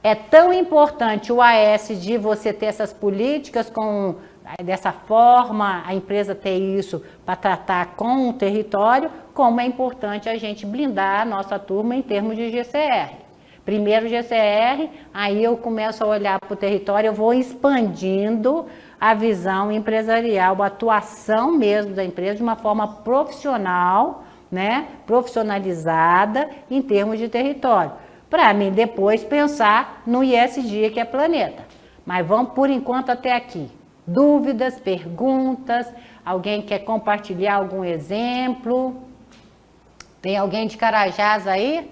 É tão importante o AS de você ter essas políticas dessa forma, a empresa ter isso para tratar com o território, como é importante a gente blindar a nossa turma em termos de GCR. Primeiro GCR, aí eu começo a olhar para o território, eu vou expandindo a visão empresarial, a atuação mesmo da empresa de uma forma profissional, né, profissionalizada em termos de território, para mim depois pensar no ISG, que é planeta. Mas vamos por enquanto até aqui. Dúvidas, perguntas, alguém quer compartilhar algum exemplo? Tem alguém de Carajás aí?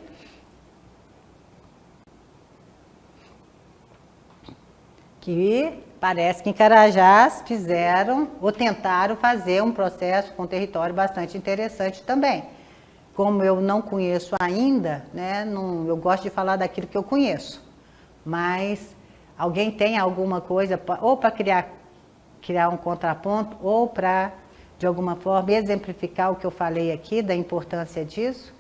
Que parece que em Carajás fizeram ou tentaram fazer um processo com território bastante interessante também. Como eu não conheço ainda, né, eu gosto de falar daquilo que eu conheço. Mas alguém tem alguma coisa, ou para criar um contraponto, ou para, de alguma forma, exemplificar o que eu falei aqui, da importância disso,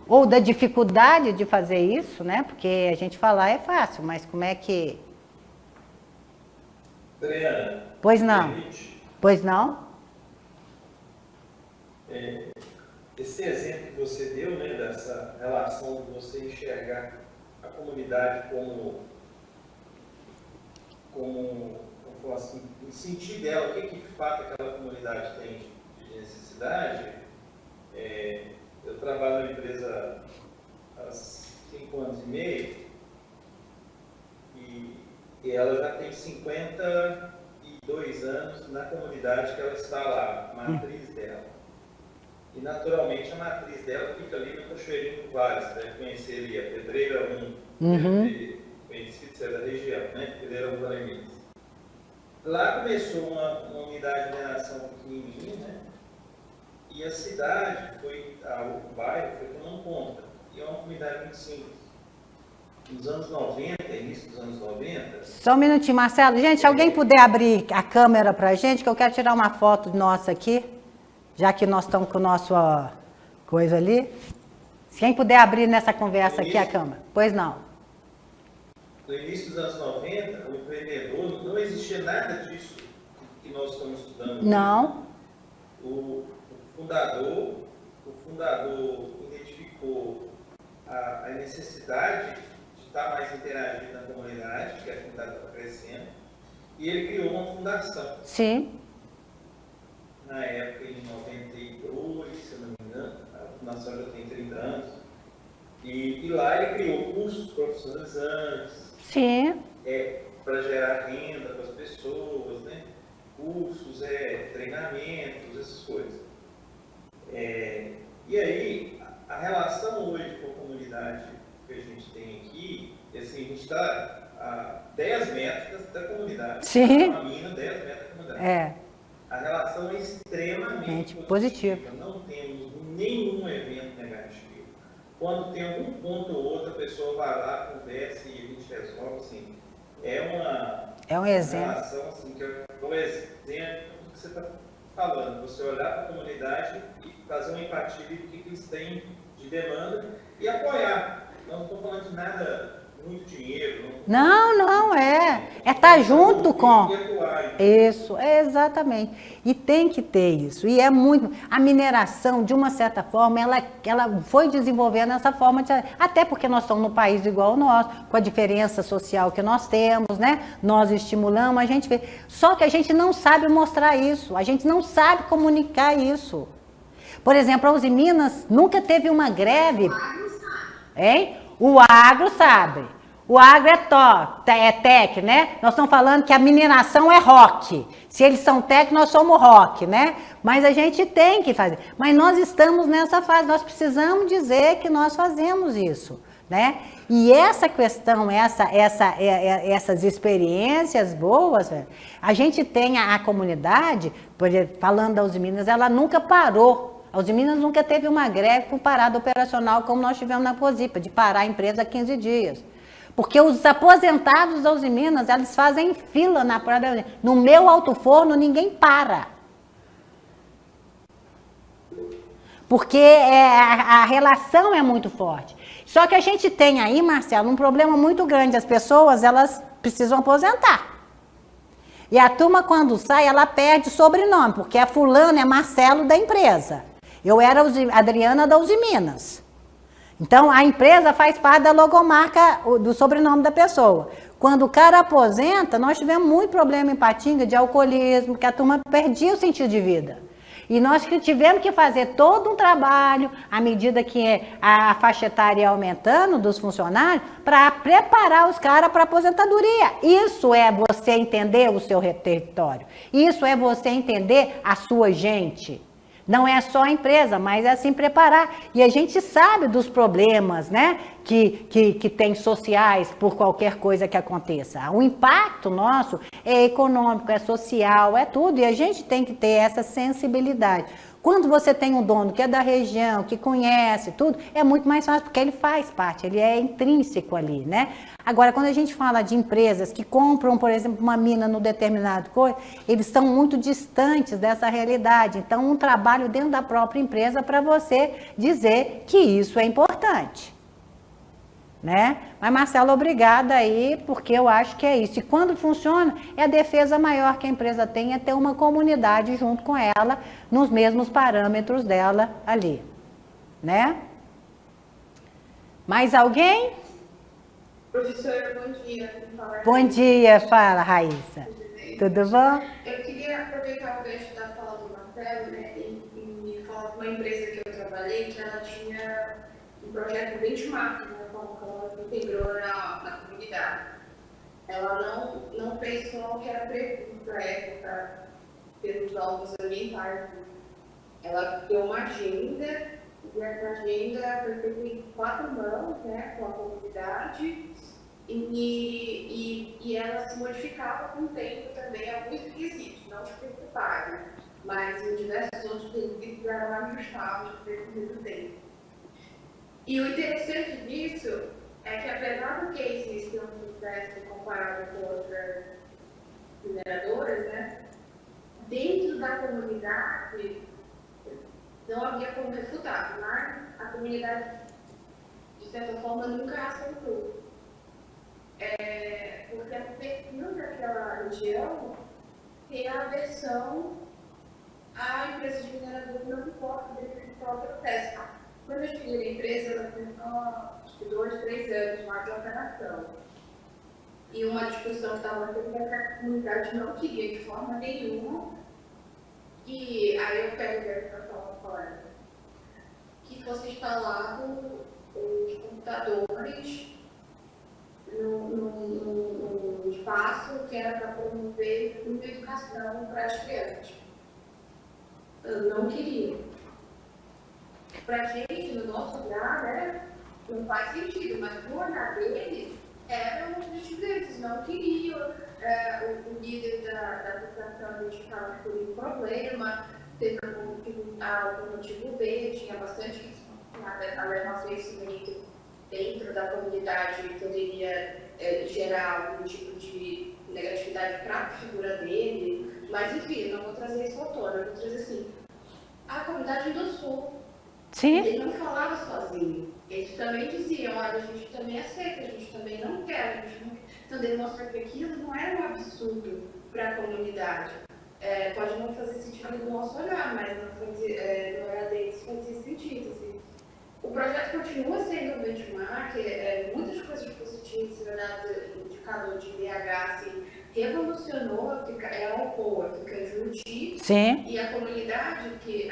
ou da dificuldade de fazer isso, né? Porque a gente falar é fácil, mas como é que... Adriana, pois não. permite? Pois não? Esse exemplo que você deu, né, dessa relação de você enxergar a comunidade como falar assim, sentir dela o que de fato aquela comunidade tem de necessidade. Eu trabalho na empresa há 5 anos e meio e ela já tem 52 anos na comunidade que ela está lá, a matriz dela. E naturalmente a matriz dela fica ali no Cachoeirinho do Vale, você deve conhecer ali a Pedreira 1, conhecido ser da região, né? Pedreira 1 Valemins. Lá começou uma unidade de mineração pequenininha, né? E a cidade o bairro foi tomando conta. E é uma comunidade muito simples. Nos anos 90, início dos anos 90... Só um minutinho, Marcelo. Gente, alguém puder abrir a câmera para a gente, que eu quero tirar uma foto nossa aqui, já que nós estamos com o nosso coisa ali. Se quem puder abrir nessa conversa aqui a câmera. Pois não. No início dos anos 90, o empreendedor, não existia nada disso que nós estamos estudando. Não. O fundador identificou a necessidade de estar mais interagindo na comunidade, que a comunidade estava crescendo, e ele criou uma fundação. Sim. Na época, em 92, se eu não me engano, a fundação já tem 30 anos, e lá ele criou cursos profissionalizantes. Sim. Para gerar renda para as pessoas, né? Cursos, treinamentos, essas coisas. E aí, a relação hoje com a comunidade que a gente tem aqui, assim, a gente está a 10 metros da comunidade. Sim. Uma mina, 10 metros da comunidade. A relação é extremamente positiva. Não temos nenhum evento negativo. Quando tem algum ponto ou outro, a pessoa vai lá, conversa e a gente resolve, assim. É um exemplo. Relação, assim, que é um exemplo do que você está falando. Você olhar para a comunidade e fazer uma empatia do que eles têm de demanda e apoiar. Não estou falando de nada, muito dinheiro. Não, é estar junto com... Isso, exatamente. E tem que ter isso. E é muito... A mineração, de uma certa forma, ela foi desenvolvendo essa forma, até porque nós estamos num país igual ao nosso, com a diferença social que nós temos, né? Nós estimulamos, a gente vê. Só que a gente não sabe mostrar isso, a gente não sabe comunicar isso. Por exemplo, a Uzi Minas nunca teve uma greve. Hein? O agro sabe. O agro é tech, né? Nós estamos falando que a mineração é rock. Se eles são tech, nós somos rock, né? Mas a gente tem que fazer. Mas nós estamos nessa fase, nós precisamos dizer que nós fazemos isso, né? E essa questão, essas experiências boas, a gente tem a comunidade, por exemplo, falando da Uzi Minas, ela nunca parou. A Uzi Minas nunca teve uma greve com parada operacional como nós tivemos na Posipa, de parar a empresa há 15 dias. Porque os aposentados da Uzi Minas, eles fazem fila na parada. No meu alto forno, ninguém para. porque a relação é muito forte. Só que a gente tem aí, Marcelo, um problema muito grande. As pessoas, elas precisam aposentar. E a turma, quando sai, ela perde o sobrenome, porque é fulano, é Marcelo da empresa. Eu era Adriana da Uzi Minas. Então, a empresa faz parte da logomarca do sobrenome da pessoa. Quando o cara aposenta, nós tivemos muito problema em Patinga de alcoolismo, que a turma perdia o sentido de vida. E nós tivemos que fazer todo um trabalho, à medida que a faixa etária ia aumentando dos funcionários, para preparar os caras para a aposentadoria. Isso é você entender o seu território. Isso é você entender a sua gente. Não é só a empresa, mas é assim preparar. E a gente sabe dos problemas, né, que tem sociais por qualquer coisa que aconteça. O impacto nosso é econômico, é social, é tudo. E a gente tem que ter essa sensibilidade. Quando você tem um dono que é da região, que conhece tudo, é muito mais fácil, porque ele faz parte, ele é intrínseco ali, né? Agora, quando a gente fala de empresas que compram, por exemplo, uma mina no determinado coisa, eles estão muito distantes dessa realidade. Então, um trabalho dentro da própria empresa para você dizer que isso é importante. Né? Mas, Marcelo, obrigada aí, porque eu acho que é isso. E quando funciona, é a defesa maior que a empresa tem, é ter uma comunidade junto com ela, nos mesmos parâmetros dela ali, né? Mais alguém? Professora, bom dia. Bom dia, fala, Raíssa. Tudo bom? Eu queria aproveitar o gancho da fala do Marcelo, né, e falar de uma empresa que eu trabalhei, que ela tinha um projeto benchmark, né, como ela se integrou na comunidade. Ela não fez só o que era previsto para a época pelos órgãos ambientais. Ela deu uma agenda, e essa agenda foi feita em 4 mãos, né, com a comunidade, e ela se modificava com o tempo também, alguns requisitos, não os principais, mas em diversos outros requisitos eram ajustáveis dentro do tempo. E o interessante disso é que, apesar do que existe um sucesso comparado com outras mineradoras, né, dentro da comunidade não havia como refutar, mas a comunidade, de certa forma, nunca aceitou. Porque o perfil daquela região tem a aversão à empresa de minerador não importa dentro do processo. Quando eu escolhi a empresa, ela tem 2, 3 anos mais de operação. E uma discussão que estava tendo é que a comunidade não queria de forma nenhuma. E aí eu pego a informação falando que fosse instalado os computadores num espaço que era para promover uma educação para as crianças. Eu não queria. Para a gente, no nosso olhar, né, não faz sentido, mas no olhar deles, era um objetivo deles, não queriam. O líder da educação identificava que teria um problema, teve o motivo B, tinha bastante a levar conhecimento dentro da comunidade poderia gerar algum tipo de negatividade para a figura dele, mas enfim, eu não vou trazer isso à tona, eu vou trazer assim, a comunidade endossou. Sim. Ele não falava sozinho, eles também diziam, olha, a gente também aceita, a gente também não quer, a gente não... Então, demonstrar que aquilo não era um absurdo para a comunidade. Pode não fazer sentido do nosso olhar, mas no olhar deles fazia sentido. Assim. O projeto continua sendo um benchmark, muitas coisas positivas, o indicador de BH assim, revolucionou, é Alcoa, fica em Juruti. Sim. E a comunidade que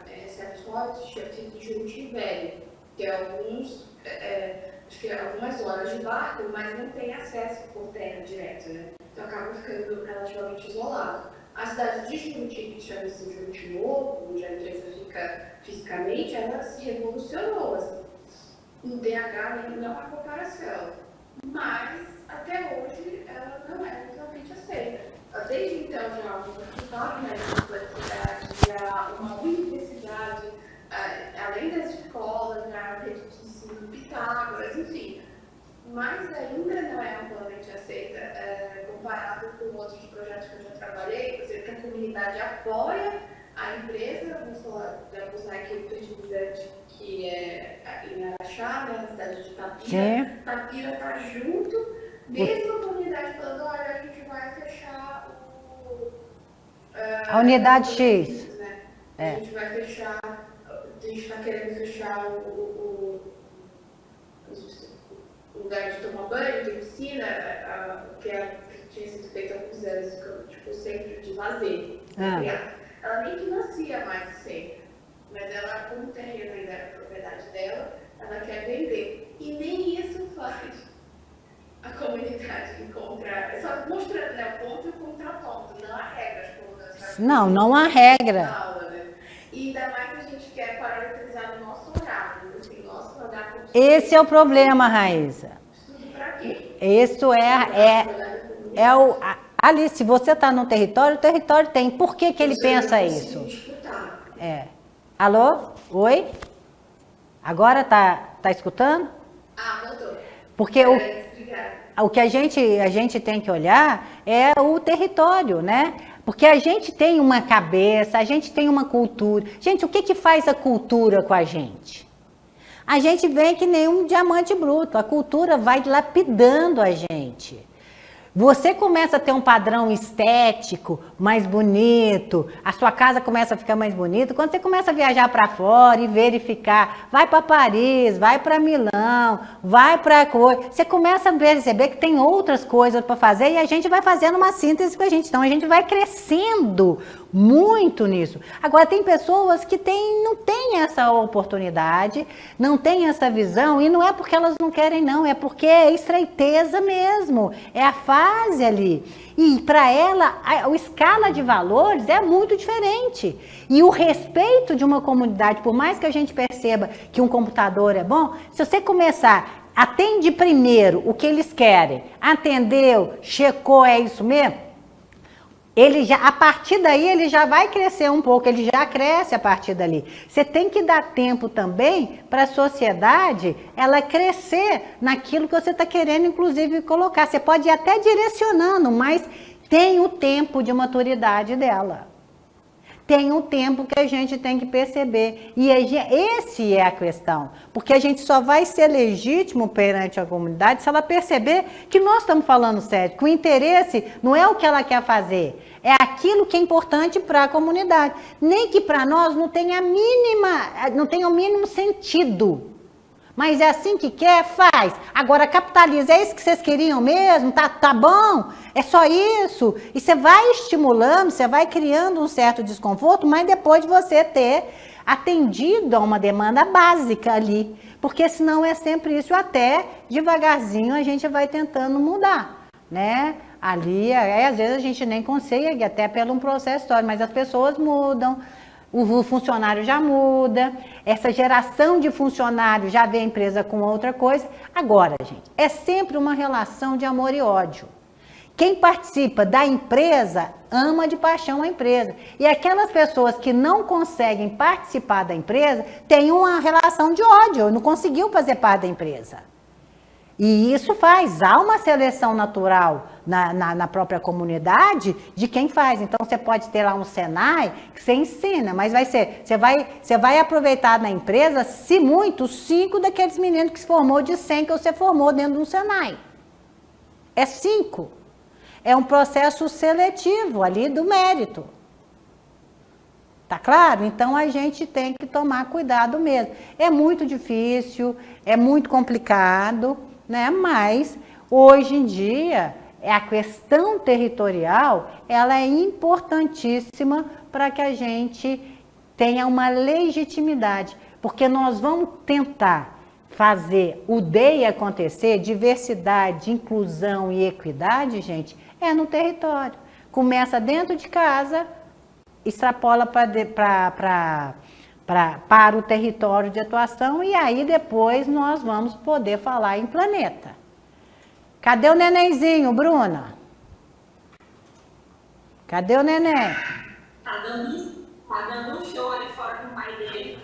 recebe os royalties fica em Juruti Velho, que é acho que algumas horas de barco, mas não tem acesso por terra direto, né? Então acaba ficando relativamente isolado. A cidade de Juruti, que chama-se Juruti Novo, onde a empresa fica fisicamente, ela se revolucionou. Assim. Em BH não há comparação, mas até hoje ela não é totalmente aceita. Desde então já há uma dificuldade na complexidade, já uma universidade, além das escolas, já rede de ensino Pitágoras, enfim. Mas ainda não é amplamente aceita comparado com outros projetos que eu já trabalhei, por exemplo, que a comunidade apoia a empresa, vamos usar aqui o fertilizante, que é em Araxá, né, na cidade de Tapira. Tapira está junto, mesmo a comunidade falando, olha, a gente vai fechar a unidade X. Né? A gente vai fechar, a gente está querendo fechar o lugar de tomar banho, de piscina, que tinha sido feito há alguns anos, tipo, centro de lazer. Ela nem financia mais o centro, mas ela, como o terreno ainda é propriedade dela, ela quer vender. E nem isso faz a comunidade encontrar, só mostrando, né, o ponto e o contraponto, não há regras, como nós sabemos. Não há regra. Aula, né? E ainda mais que a gente quer parametrizar no nosso horário, assim, nosso horário. Esse é o problema, Raíssa. Estudo pra quê? Isso ali, se você está no território, o território tem. Por que ele pensa isso? Alô? Oi? Agora tá escutando? Voltou. Porque o que a gente tem que olhar é o território, né? Porque a gente tem uma cabeça, a gente tem uma cultura. Gente, o que faz a cultura com a gente? A gente vem que nem um diamante bruto. A cultura vai lapidando a gente. Você começa a ter um padrão estético mais bonito, a sua casa começa a ficar mais bonita, quando você começa a viajar para fora e verificar, vai para Paris, vai para Milão, vai para coisa, você começa a perceber que tem outras coisas para fazer e a gente vai fazendo uma síntese com a gente, então a gente vai crescendo muito nisso. Agora tem pessoas que não têm essa oportunidade, não têm essa visão e não é porque elas não querem não, é porque é estreiteza mesmo, é a fase ali. E para ela, a escala de valores é muito diferente. E o respeito de uma comunidade, por mais que a gente perceba que um computador é bom, se você começar, atende primeiro o que eles querem, atendeu, checou, é isso mesmo? A partir daí ele já vai crescer um pouco, ele já cresce a partir dali. Você tem que dar tempo também para a sociedade ela crescer naquilo que você está querendo, inclusive, colocar. Você pode ir até direcionando, mas tem o tempo de maturidade dela. Tem um tempo que a gente tem que perceber. E esse é a questão. Porque a gente só vai ser legítimo perante a comunidade se ela perceber que nós estamos falando sério, que o interesse não é o que ela quer fazer, é aquilo que é importante para a comunidade. Nem que para nós não tenha o mínimo sentido. Mas é assim que quer, faz. Agora capitaliza, é isso que vocês queriam mesmo? Tá bom? É só isso? E você vai estimulando, você vai criando um certo desconforto, mas depois de você ter atendido a uma demanda básica ali. Porque senão é sempre isso, até devagarzinho a gente vai tentando mudar, né? Ali, às vezes a gente nem consegue, até pelo um processo histórico, mas as pessoas mudam. O funcionário já muda, essa geração de funcionários já vê a empresa com outra coisa. Agora, gente, é sempre uma relação de amor e ódio. Quem participa da empresa ama de paixão a empresa. E aquelas pessoas que não conseguem participar da empresa têm uma relação de ódio, não conseguiu fazer parte da empresa. E isso há uma seleção natural na própria comunidade de quem faz. Então, você pode ter lá um Senai que você ensina, mas você vai aproveitar na empresa, se muito, 5 daqueles meninos que se formou de 100 que você formou dentro de um Senai. É 5. É um processo seletivo ali do mérito. Tá claro? Então, a gente tem que tomar cuidado mesmo. É muito difícil, é muito complicado, né? Mas hoje em dia a questão territorial ela é importantíssima para que a gente tenha uma legitimidade, porque nós vamos tentar fazer o DEI acontecer, diversidade, inclusão e equidade, gente, é no território. Começa dentro de casa, extrapola para o território de atuação e aí depois nós vamos poder falar em planeta. Cadê o nenenzinho, Bruna? Cadê o neném? Tá dando um show ali fora com o pai dele.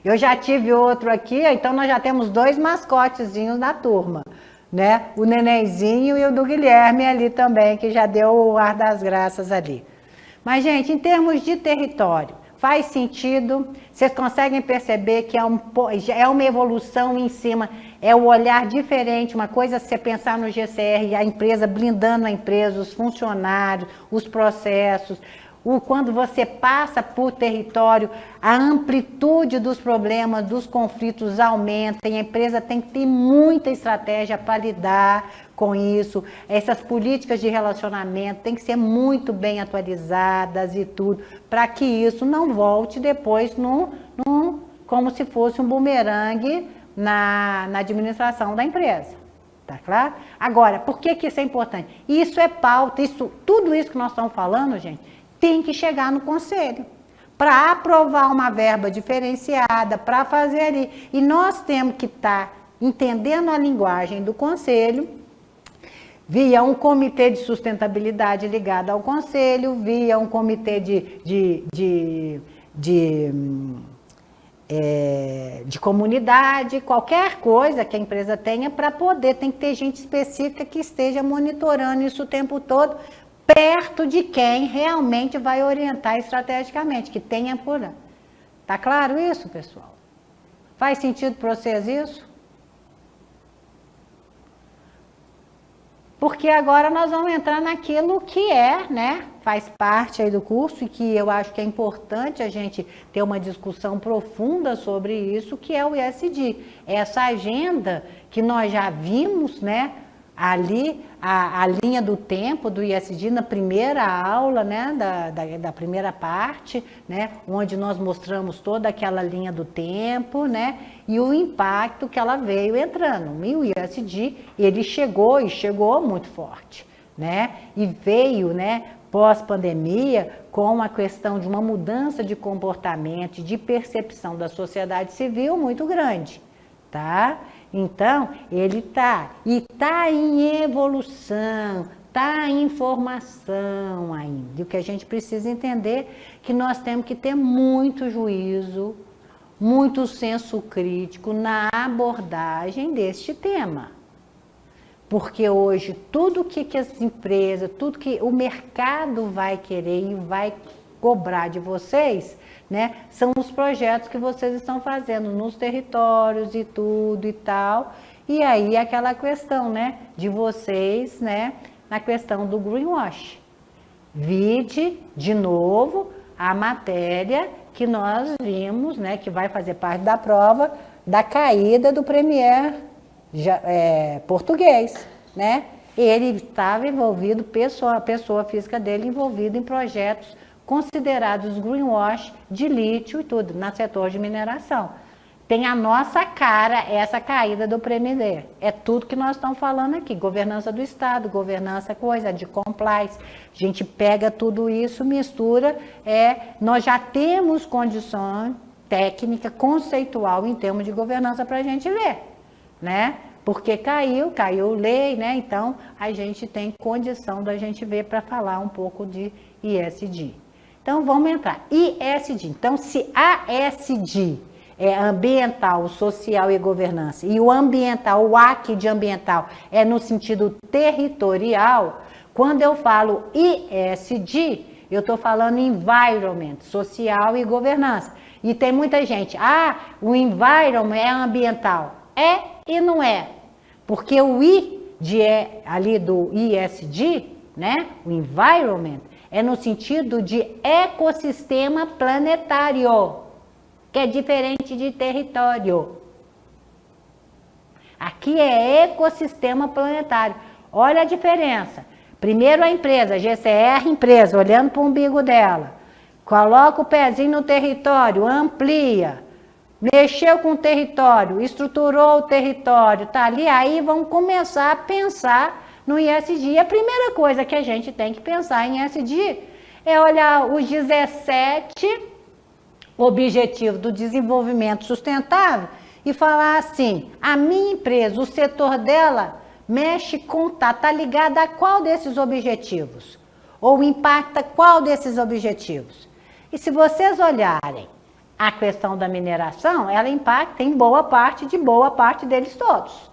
Eu já tive outro aqui, então nós já temos 2 mascotezinhos na turma, né? O nenenzinho e o do Guilherme ali também, que já deu o ar das graças ali. Mas, gente, em termos de território, faz sentido? Vocês conseguem perceber que é uma evolução em cima, é o olhar diferente, uma coisa é você pensar no GCR, a empresa blindando a empresa, os funcionários, os processos. Quando você passa por território, a amplitude dos problemas, dos conflitos aumenta, e a empresa tem que ter muita estratégia para lidar com isso. Essas políticas de relacionamento têm que ser muito bem atualizadas e tudo, para que isso não volte depois como se fosse um bumerangue na administração da empresa. Tá claro? Agora, por que isso é importante? Isso é pauta, tudo isso que nós estamos falando, gente, tem que chegar no conselho para aprovar uma verba diferenciada, para fazer ali. E nós temos que estar entendendo a linguagem do conselho, via um comitê de sustentabilidade ligado ao conselho, via um comitê de comunidade, qualquer coisa que a empresa tenha para poder, tem que ter gente específica que esteja monitorando isso o tempo todo, perto de quem realmente vai orientar estrategicamente, que tenha por lá. Tá claro isso, pessoal? Faz sentido para vocês isso? Porque agora nós vamos entrar naquilo que faz parte aí do curso e que eu acho que é importante a gente ter uma discussão profunda sobre isso, que é o ISD. Essa agenda que nós já vimos, ali a linha do tempo do ISD na primeira aula, da primeira parte, onde nós mostramos toda aquela linha do tempo, e o impacto que ela veio entrando. E o ISD, ele chegou muito forte, e veio, pós-pandemia, com a questão de uma mudança de comportamento, de percepção da sociedade civil muito grande, tá? Então, ele está em evolução, está em formação ainda. E o que a gente precisa entender é que nós temos que ter muito juízo, muito senso crítico na abordagem deste tema. Porque hoje, tudo que as empresas, tudo que o mercado vai querer e vai cobrar de vocês, são os projetos que vocês estão fazendo nos territórios e tudo e tal. E aí aquela questão, de vocês, na questão do greenwash. Vide, de novo, a matéria que nós vimos, que vai fazer parte da prova, da caída do premier português, Ele estava envolvido, a pessoa física dele envolvida em projetos considerados greenwash de lítio e tudo, no setor de mineração. Tem a nossa cara essa caída do premier. É tudo que nós estamos falando aqui, governança do Estado, governança de compliance. A gente pega tudo isso, mistura, nós já temos condição técnica, conceitual em termos de governança para a gente ver, Porque caiu lei, Então, a gente tem condição da gente ver para falar um pouco de ISD. Então, vamos entrar. ISD. Então, se ASD é ambiental, social e governança, e o ambiental, o AC de ambiental, é no sentido territorial, quando eu falo ISD, eu estou falando environment, social e governança. E tem muita gente, o environment é ambiental. É e não é. Porque o I ali do ISD, o environment, é no sentido de ecossistema planetário, que é diferente de território. Aqui é ecossistema planetário. Olha a diferença. Primeiro a empresa, GCR empresa, olhando para o umbigo dela. Coloca o pezinho no território, amplia. Mexeu com o território, estruturou o território, tá ali, aí vamos começar a pensar no ISD. A primeira coisa que a gente tem que pensar em ISD é olhar os 17 Objetivos do Desenvolvimento Sustentável e falar assim, a minha empresa, o setor dela mexe com, tá ligada a qual desses objetivos? Ou impacta qual desses objetivos? E se vocês olharem a questão da mineração, ela impacta em boa parte deles todos.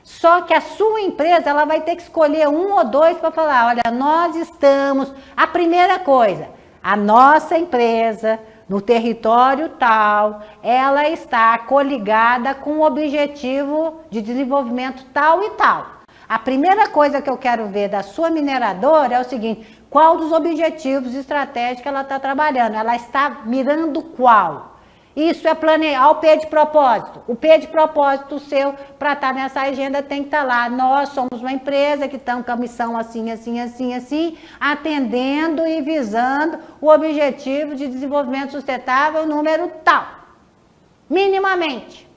Só que a sua empresa, ela vai ter que escolher um ou dois para falar, olha, nós estamos... A primeira coisa, a nossa empresa, no território tal, ela está coligada com o objetivo de desenvolvimento tal e tal. A primeira coisa que eu quero ver da sua mineradora é o seguinte, qual dos objetivos estratégicos ela está trabalhando? Ela está mirando qual? Isso é planejar o P de propósito. O P de propósito seu, para estar nessa agenda, tem que estar lá. Nós somos uma empresa que estamos com a missão assim, assim, assim, assim, atendendo e visando o objetivo de desenvolvimento sustentável número tal. Minimamente.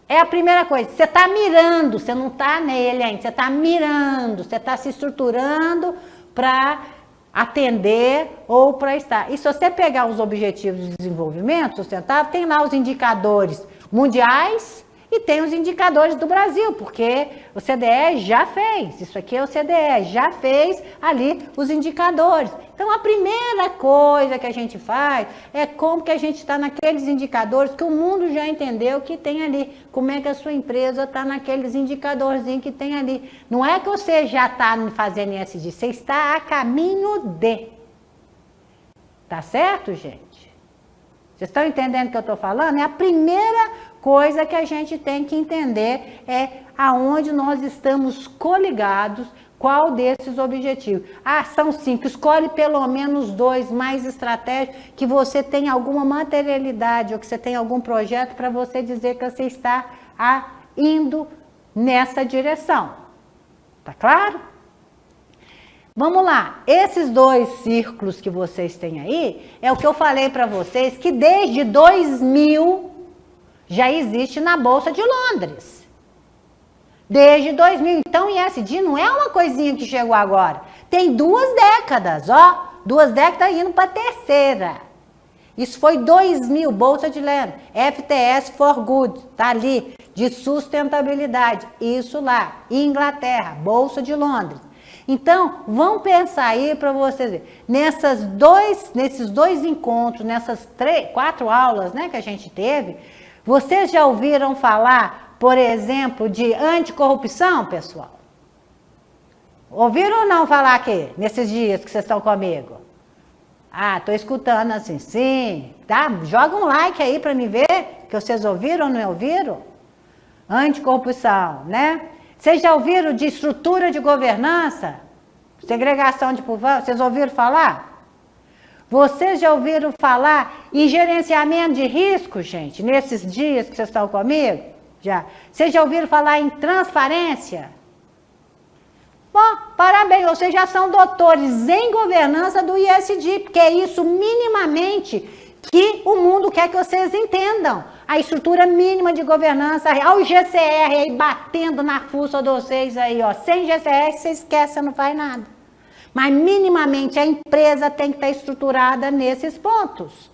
É a primeira coisa. Você está mirando, você não está nele ainda. Você está mirando, você está se estruturando para atender ou para estar. E se você pegar os objetivos de desenvolvimento sustentável, tem lá os indicadores mundiais e tem os indicadores do Brasil, porque o CDE já fez, isso aqui é o CDE, já fez ali os indicadores. Então, a primeira coisa que a gente faz é como que a gente está naqueles indicadores que o mundo já entendeu que tem ali. Como é que a sua empresa está naqueles indicadorzinhos que tem ali. Não é que você já está fazendo ESG, você está a caminho de. Tá certo, gente? Vocês estão entendendo o que eu estou falando? É a primeira coisa que a gente tem que entender é aonde nós estamos coligados, qual desses objetivos. Ah, são 5, escolhe pelo menos 2 mais estratégicos, que você tem alguma materialidade ou que você tem algum projeto para você dizer que você está indo nessa direção. Tá claro? Vamos lá, esses 2 círculos que vocês têm aí, é o que eu falei para vocês, que desde 2000 já existe na Bolsa de Londres. Desde 2000. Então, ESG não é uma coisinha que chegou agora. Tem 2 décadas, ó. 2 décadas indo para a terceira. Isso foi 2000, Bolsa de Londres. FTS for Good, tá ali, de sustentabilidade. Isso lá, Inglaterra, Bolsa de Londres. Então, vão pensar aí para vocês verem. Nesses dois encontros, nessas 4 aulas, né, que a gente teve, vocês já ouviram falar, por exemplo, de anticorrupção, pessoal? Ouviram ou não falar aqui, nesses dias que vocês estão comigo? Ah, estou escutando assim, sim. Tá? Joga um like aí para me ver, que vocês ouviram ou não ouviram? Anticorrupção, né? Vocês já ouviram de estrutura de governança? Segregação de povo? Vocês ouviram falar? Vocês já ouviram falar em gerenciamento de risco, gente? Nesses dias que vocês estão comigo? Já. Vocês já ouviram falar em transparência? Bom, parabéns, vocês já são doutores em governança do ESG, porque é isso minimamente que o mundo quer que vocês entendam. A estrutura mínima de governança, olha o GCR aí batendo na fuça de vocês aí, ó. Sem GCR, você esquece, não faz nada. Mas minimamente a empresa tem que estar estruturada nesses pontos.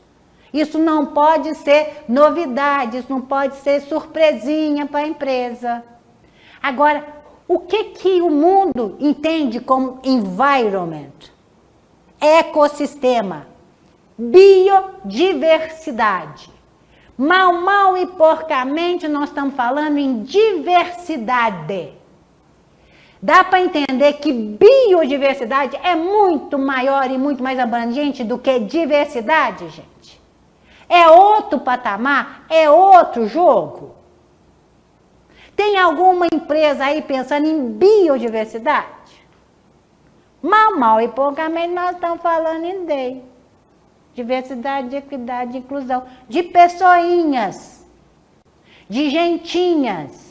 Isso não pode ser novidade, isso não pode ser surpresinha para a empresa. Agora, o que o mundo entende como environment? Ecossistema, biodiversidade. Mal e porcamente nós estamos falando em diversidade. Dá para entender que biodiversidade é muito maior e muito mais abrangente do que diversidade, gente? É outro patamar? É outro jogo? Tem alguma empresa aí pensando em biodiversidade? Mal e porcamente nós estamos falando em DEI. Diversidade, equidade, inclusão. De pessoinhas. De gentinhas.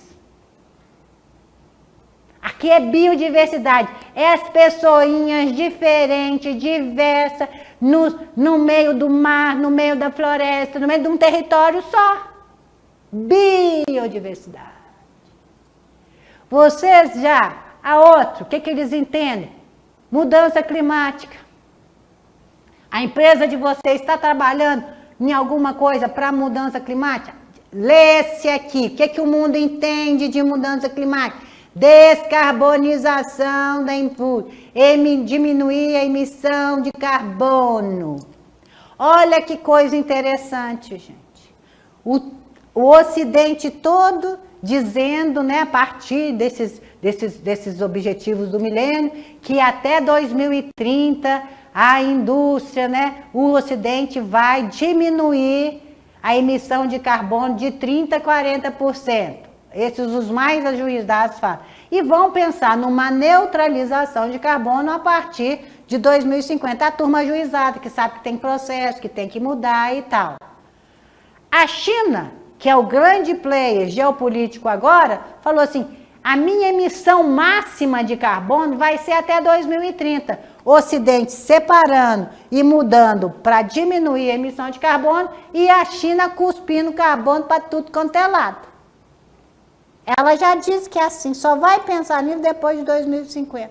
Aqui é biodiversidade. É as pessoinhas diferentes, diversas, no meio do mar, no meio da floresta, no meio de um território só. Biodiversidade. Vocês já, a outro, o que eles entendem? Mudança climática. A empresa de vocês está trabalhando em alguma coisa para mudança climática? Lê-se aqui. O que o mundo entende de mudança climática? Descarbonização da indústria. Diminuir a emissão de carbono. Olha que coisa interessante, gente. O Ocidente todo dizendo, né, a partir desses objetivos do milênio, que até 2030 a indústria, né, o Ocidente vai diminuir a emissão de carbono de 30% a 40%. Esses os mais ajuizados falam. E vão pensar numa neutralização de carbono a partir de 2050. A turma ajuizada, que sabe que tem processo, que tem que mudar e tal. A China, que é o grande player geopolítico agora, falou assim, a minha emissão máxima de carbono vai ser até 2030. O Ocidente separando e mudando para diminuir a emissão de carbono e a China cuspindo carbono para tudo quanto é lado. Ela já disse que é assim, só vai pensar nisso depois de 2050.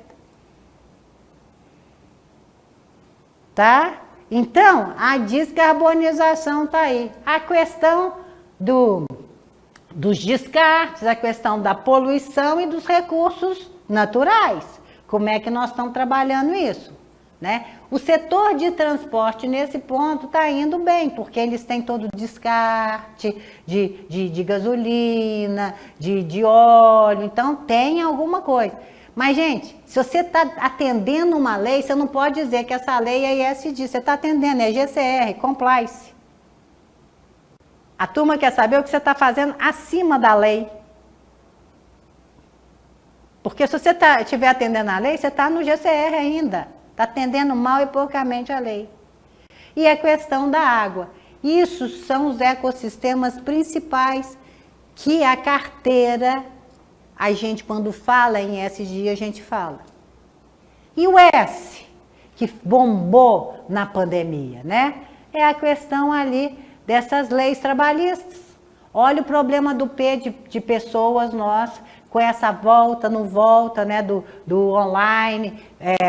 Tá? Então, a descarbonização está aí. A questão dos descartes, a questão da poluição e dos recursos naturais. Como é que nós estamos trabalhando isso? Né? O setor de transporte, nesse ponto, está indo bem, porque eles têm todo o descarte de gasolina, de óleo, então tem alguma coisa. Mas, gente, se você está atendendo uma lei, você não pode dizer que essa lei é ESG, você está atendendo, é GCR, compliance. A turma quer saber o que você está fazendo acima da lei. Porque se você estiver atendendo a lei, você está no GCR ainda. Está atendendo mal e porcamente a lei. E a questão da água. Isso são os ecossistemas principais que a carteira, a gente quando fala em ESG, a gente fala. E o S, que bombou na pandemia, né? É a questão ali dessas leis trabalhistas. Olha o problema do P de pessoas nossas, com essa volta, não volta, né, do online,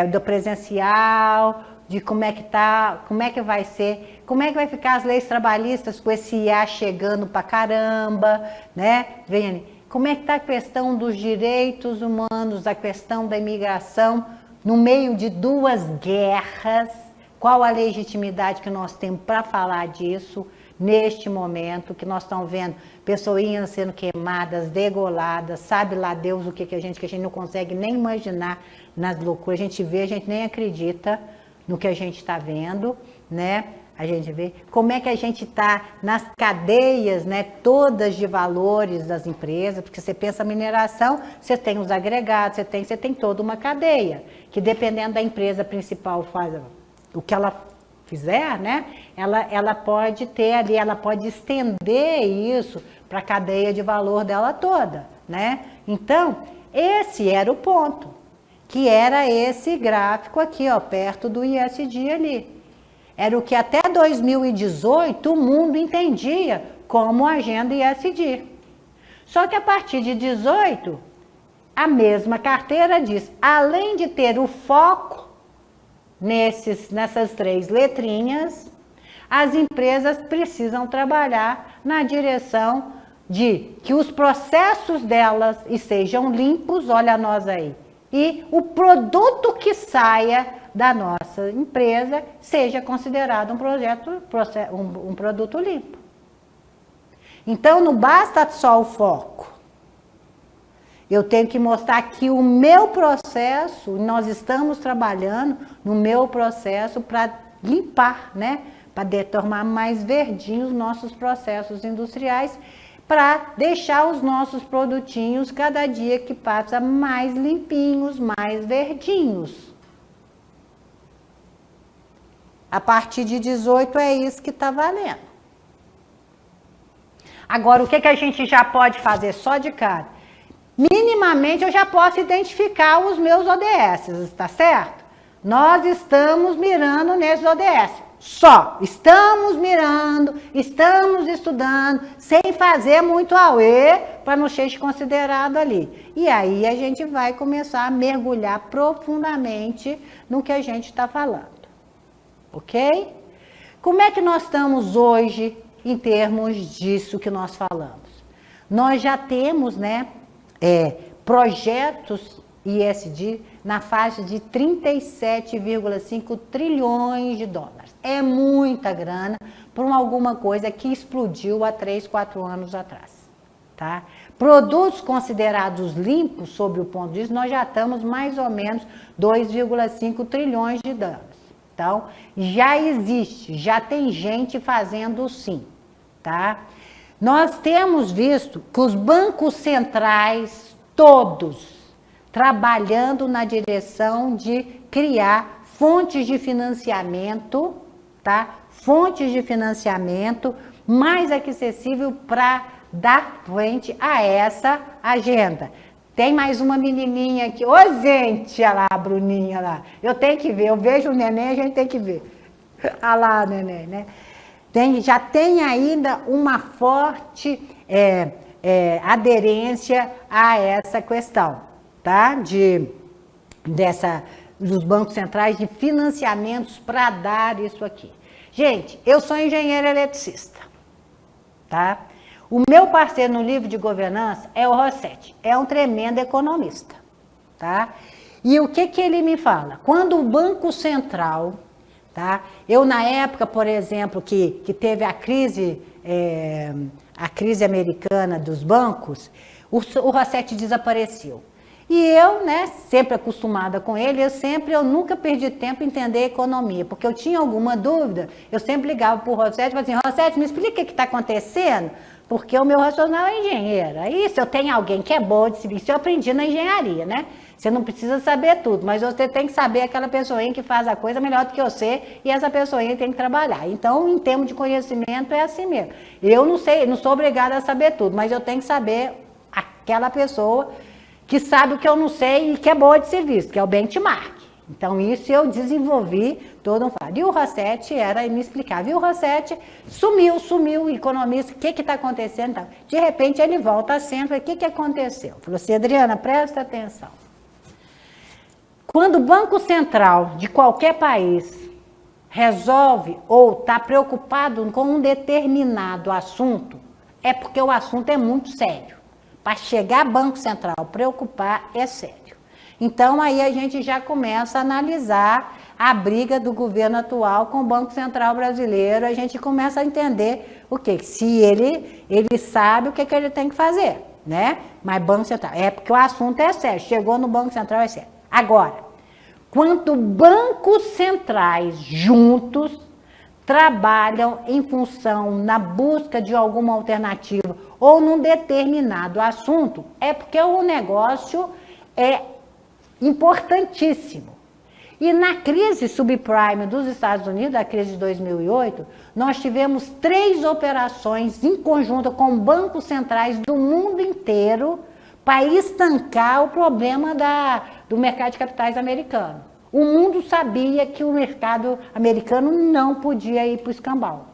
do presencial, de como é que tá, como é que vai ser, como é que vai ficar as leis trabalhistas com esse IA chegando pra caramba, né? Vem, como é que tá a questão dos direitos humanos, a questão da imigração, no meio de duas guerras, qual a legitimidade que nós temos para falar disso? Neste momento, que nós estamos vendo pessoinhas sendo queimadas, degoladas, sabe lá Deus o que a gente não consegue nem imaginar nas loucuras. A gente vê, a gente nem acredita no que a gente está vendo, né? A gente vê como é que a gente está nas cadeias, né, todas de valores das empresas, porque você pensa mineração, você tem os agregados, você tem toda uma cadeia, que dependendo da empresa principal faz o que ela fizer, né, ela pode ter ali, ela pode estender isso para a cadeia de valor dela toda, né? Então, esse era o ponto, que era esse gráfico aqui, ó, perto do ISD ali. Era o que até 2018 o mundo entendia como agenda ISD. Só que a partir de 18, a mesma carteira diz, além de ter o foco nessas três letrinhas, as empresas precisam trabalhar na direção de que os processos delas sejam limpos, olha nós aí, e o produto que saia da nossa empresa seja considerado um produto limpo. Então, não basta só o foco. Eu tenho que mostrar que o meu processo, nós estamos trabalhando no meu processo para limpar, né? Para tornar mais verdinhos os nossos processos industriais, para deixar os nossos produtinhos, cada dia que passa, mais limpinhos, mais verdinhos. A partir de 18 é isso que está valendo. Agora, o que a gente já pode fazer só de cara? Minimamente eu já posso identificar os meus ODS, tá certo? Nós estamos mirando nesses ODS. Só, estamos mirando, estamos estudando, sem fazer muito auê, para não ser considerado ali. E aí a gente vai começar a mergulhar profundamente no que a gente está falando. Ok? Como é que nós estamos hoje em termos disso que nós falamos? Nós já temos, né, projetos ISD na faixa de 37,5 trilhões de dólares. É muita grana por alguma coisa que explodiu há 3, 4 anos atrás. tá? Produtos considerados limpos, sob o ponto de vista, nós já estamos mais ou menos 2,5 trilhões de danos. Então, já existe, já tem gente fazendo sim, tá? Nós temos visto que os bancos centrais, todos, trabalhando na direção de criar fontes de financiamento, tá? Fontes de financiamento mais acessível para dar frente a essa agenda. Tem mais uma menininha aqui. Ô, gente, olha lá, a Bruninha lá. Eu tenho que ver, eu vejo o neném, a gente tem que ver. Olha lá, neném, né? Já tem ainda uma forte aderência a essa questão, tá? Dos bancos centrais de financiamentos para dar isso aqui. Gente, eu sou engenheira eletricista, tá? O meu parceiro no livro de governança é o Rossetti, é um tremendo economista, tá? E o que ele me fala? Quando o Banco Central, tá? Eu na época, por exemplo, que teve a crise americana dos bancos, o Rossetti desapareceu. E eu, né, sempre acostumada com ele, eu nunca perdi tempo em entender economia, porque eu tinha alguma dúvida, eu sempre ligava para o Rossetti e falava assim, Rossetti, me explica o que está acontecendo, porque o meu racional é engenheiro. Aí, se eu tenho alguém que é bom de serviço, eu aprendi na engenharia, né? Você não precisa saber tudo, mas você tem que saber aquela pessoinha que faz a coisa melhor do que você, e essa pessoinha tem que trabalhar. Então, em termos de conhecimento, é assim mesmo. Eu não sei, não sou obrigada a saber tudo, mas eu tenho que saber aquela pessoa que sabe o que eu não sei e que é boa de serviço, que é o benchmark. Então, isso eu desenvolvi todo um fato. E o Rossetti me explicava. E o Rossetti sumiu, o economista, o que está acontecendo? Então, de repente, ele volta a cena, o que aconteceu? Falou assim, Adriana, presta atenção. Quando o Banco Central de qualquer país resolve ou está preocupado com um determinado assunto, é porque o assunto é muito sério. Para chegar Banco Central preocupar é sério. Então, aí a gente já começa a analisar a briga do governo atual com o Banco Central brasileiro, a gente começa a entender o quê? Se ele sabe o que ele tem que fazer, né? Mas Banco Central, é porque o assunto é sério, chegou no Banco Central é sério. Agora, quando bancos centrais juntos trabalham em função na busca de alguma alternativa ou num determinado assunto, é porque o negócio é importantíssimo. E na crise subprime dos Estados Unidos, a crise de 2008, nós tivemos 3 operações em conjunto com bancos centrais do mundo inteiro para estancar o problema do mercado de capitais americano. O mundo sabia que o mercado americano não podia ir para o escambau.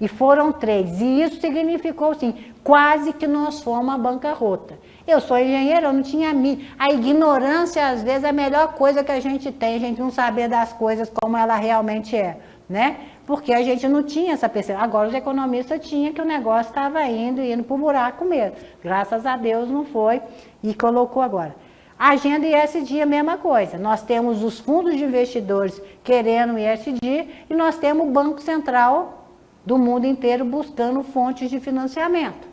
E foram 3. E isso significou, assim, quase que nós fomos à bancarrota. Eu sou engenheira, eu não tinha a ignorância, às vezes, é a melhor coisa que a gente tem, a gente não saber das coisas como ela realmente é, né? Porque a gente não tinha essa percepção. Agora os economistas tinham que o negócio estava indo para o buraco mesmo. Graças a Deus não foi e colocou agora. A agenda ESG é a mesma coisa. Nós temos os fundos de investidores querendo ESG e nós temos o Banco Central do mundo inteiro buscando fontes de financiamento.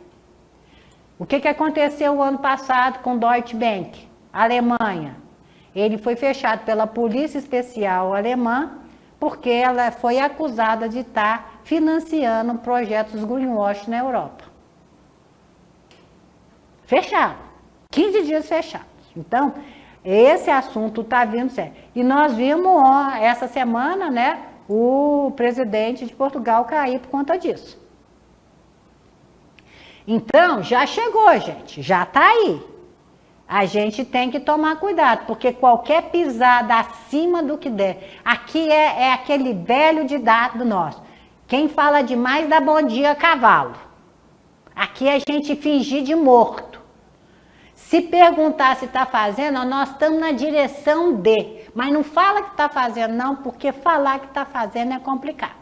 O que aconteceu o ano passado com Deutsche Bank, Alemanha? Ele foi fechado pela Polícia Especial Alemã porque ela foi acusada de estar financiando projetos greenwash na Europa. Fechado. 15 dias fechados. Então, esse assunto está vindo sério. E nós vimos essa semana, né, o presidente de Portugal cair por conta disso. Então, já chegou, gente, já está aí. A gente tem que tomar cuidado, porque qualquer pisada acima do que der, aqui é aquele velho ditado nosso. Quem fala demais dá bom dia a cavalo. Aqui é a gente fingir de morto. Se perguntar se está fazendo, nós estamos na direção de. Mas não fala que está fazendo, não, porque falar que está fazendo é complicado.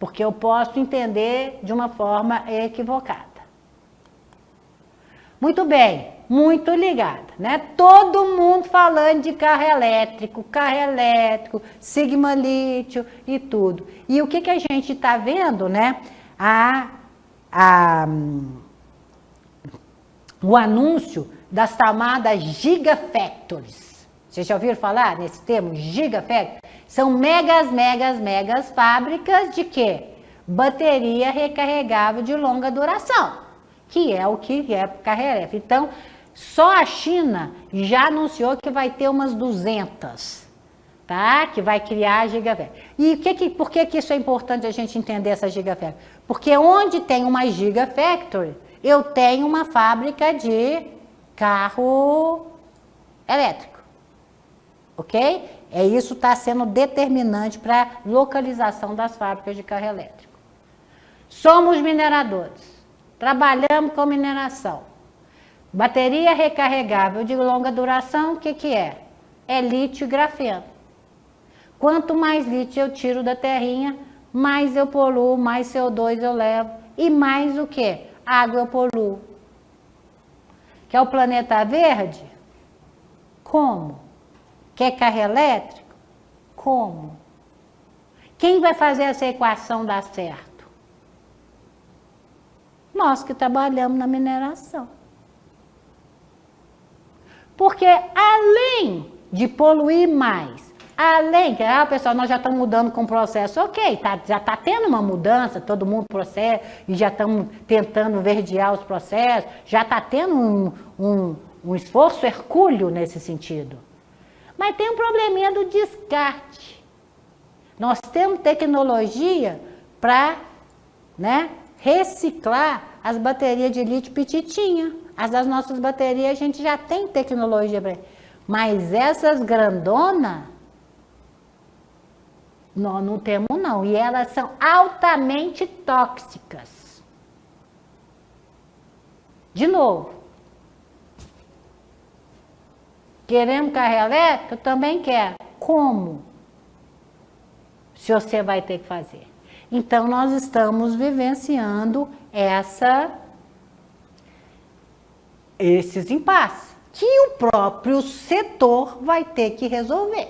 Porque eu posso entender de uma forma equivocada. Muito bem, muito ligada, né? Todo mundo falando de carro elétrico, Sigma Lítio e tudo. E o que a gente está vendo, né? o anúncio das chamadas gigafactories. Vocês já ouviram falar nesse termo, gigafactory? São megas fábricas de quê? Bateria recarregável de longa duração, que é o que é carreira. Então, só a China já anunciou que vai ter umas 200, tá? Que vai criar a gigafactory. E por que isso é importante a gente entender essa gigafactory? Porque onde tem uma gigafactory, eu tenho uma fábrica de carro elétrico, ok? Isso está sendo determinante para a localização das fábricas de carro elétrico. Somos mineradores, trabalhamos com mineração. Bateria recarregável de longa duração, o que é? É lítio e grafeno. Quanto mais lítio eu tiro da terrinha, mais eu poluo, mais CO2 eu levo e mais o quê? Água eu poluo. Quer o planeta verde? Como? Quer carro elétrico? Como? Quem vai fazer essa equação dar certo? Nós que trabalhamos na mineração. Porque além de poluir mais, além que, pessoal, nós já estamos mudando com o processo, ok, já está tendo uma mudança, todo mundo processa, e já estamos tentando verdear os processos, já está tendo um esforço hercúleo nesse sentido. Mas tem um probleminha do descarte. Nós temos tecnologia para, né, reciclar as baterias de lítio pititinha. As das nossas baterias a gente já tem tecnologia para. Mas essas grandonas, nós não temos não. E elas são altamente tóxicas. De novo. Queremos carro elétrico? Eu também quero. Como? Se você vai ter que fazer. Então, nós estamos vivenciando esses impasses, que o próprio setor vai ter que resolver.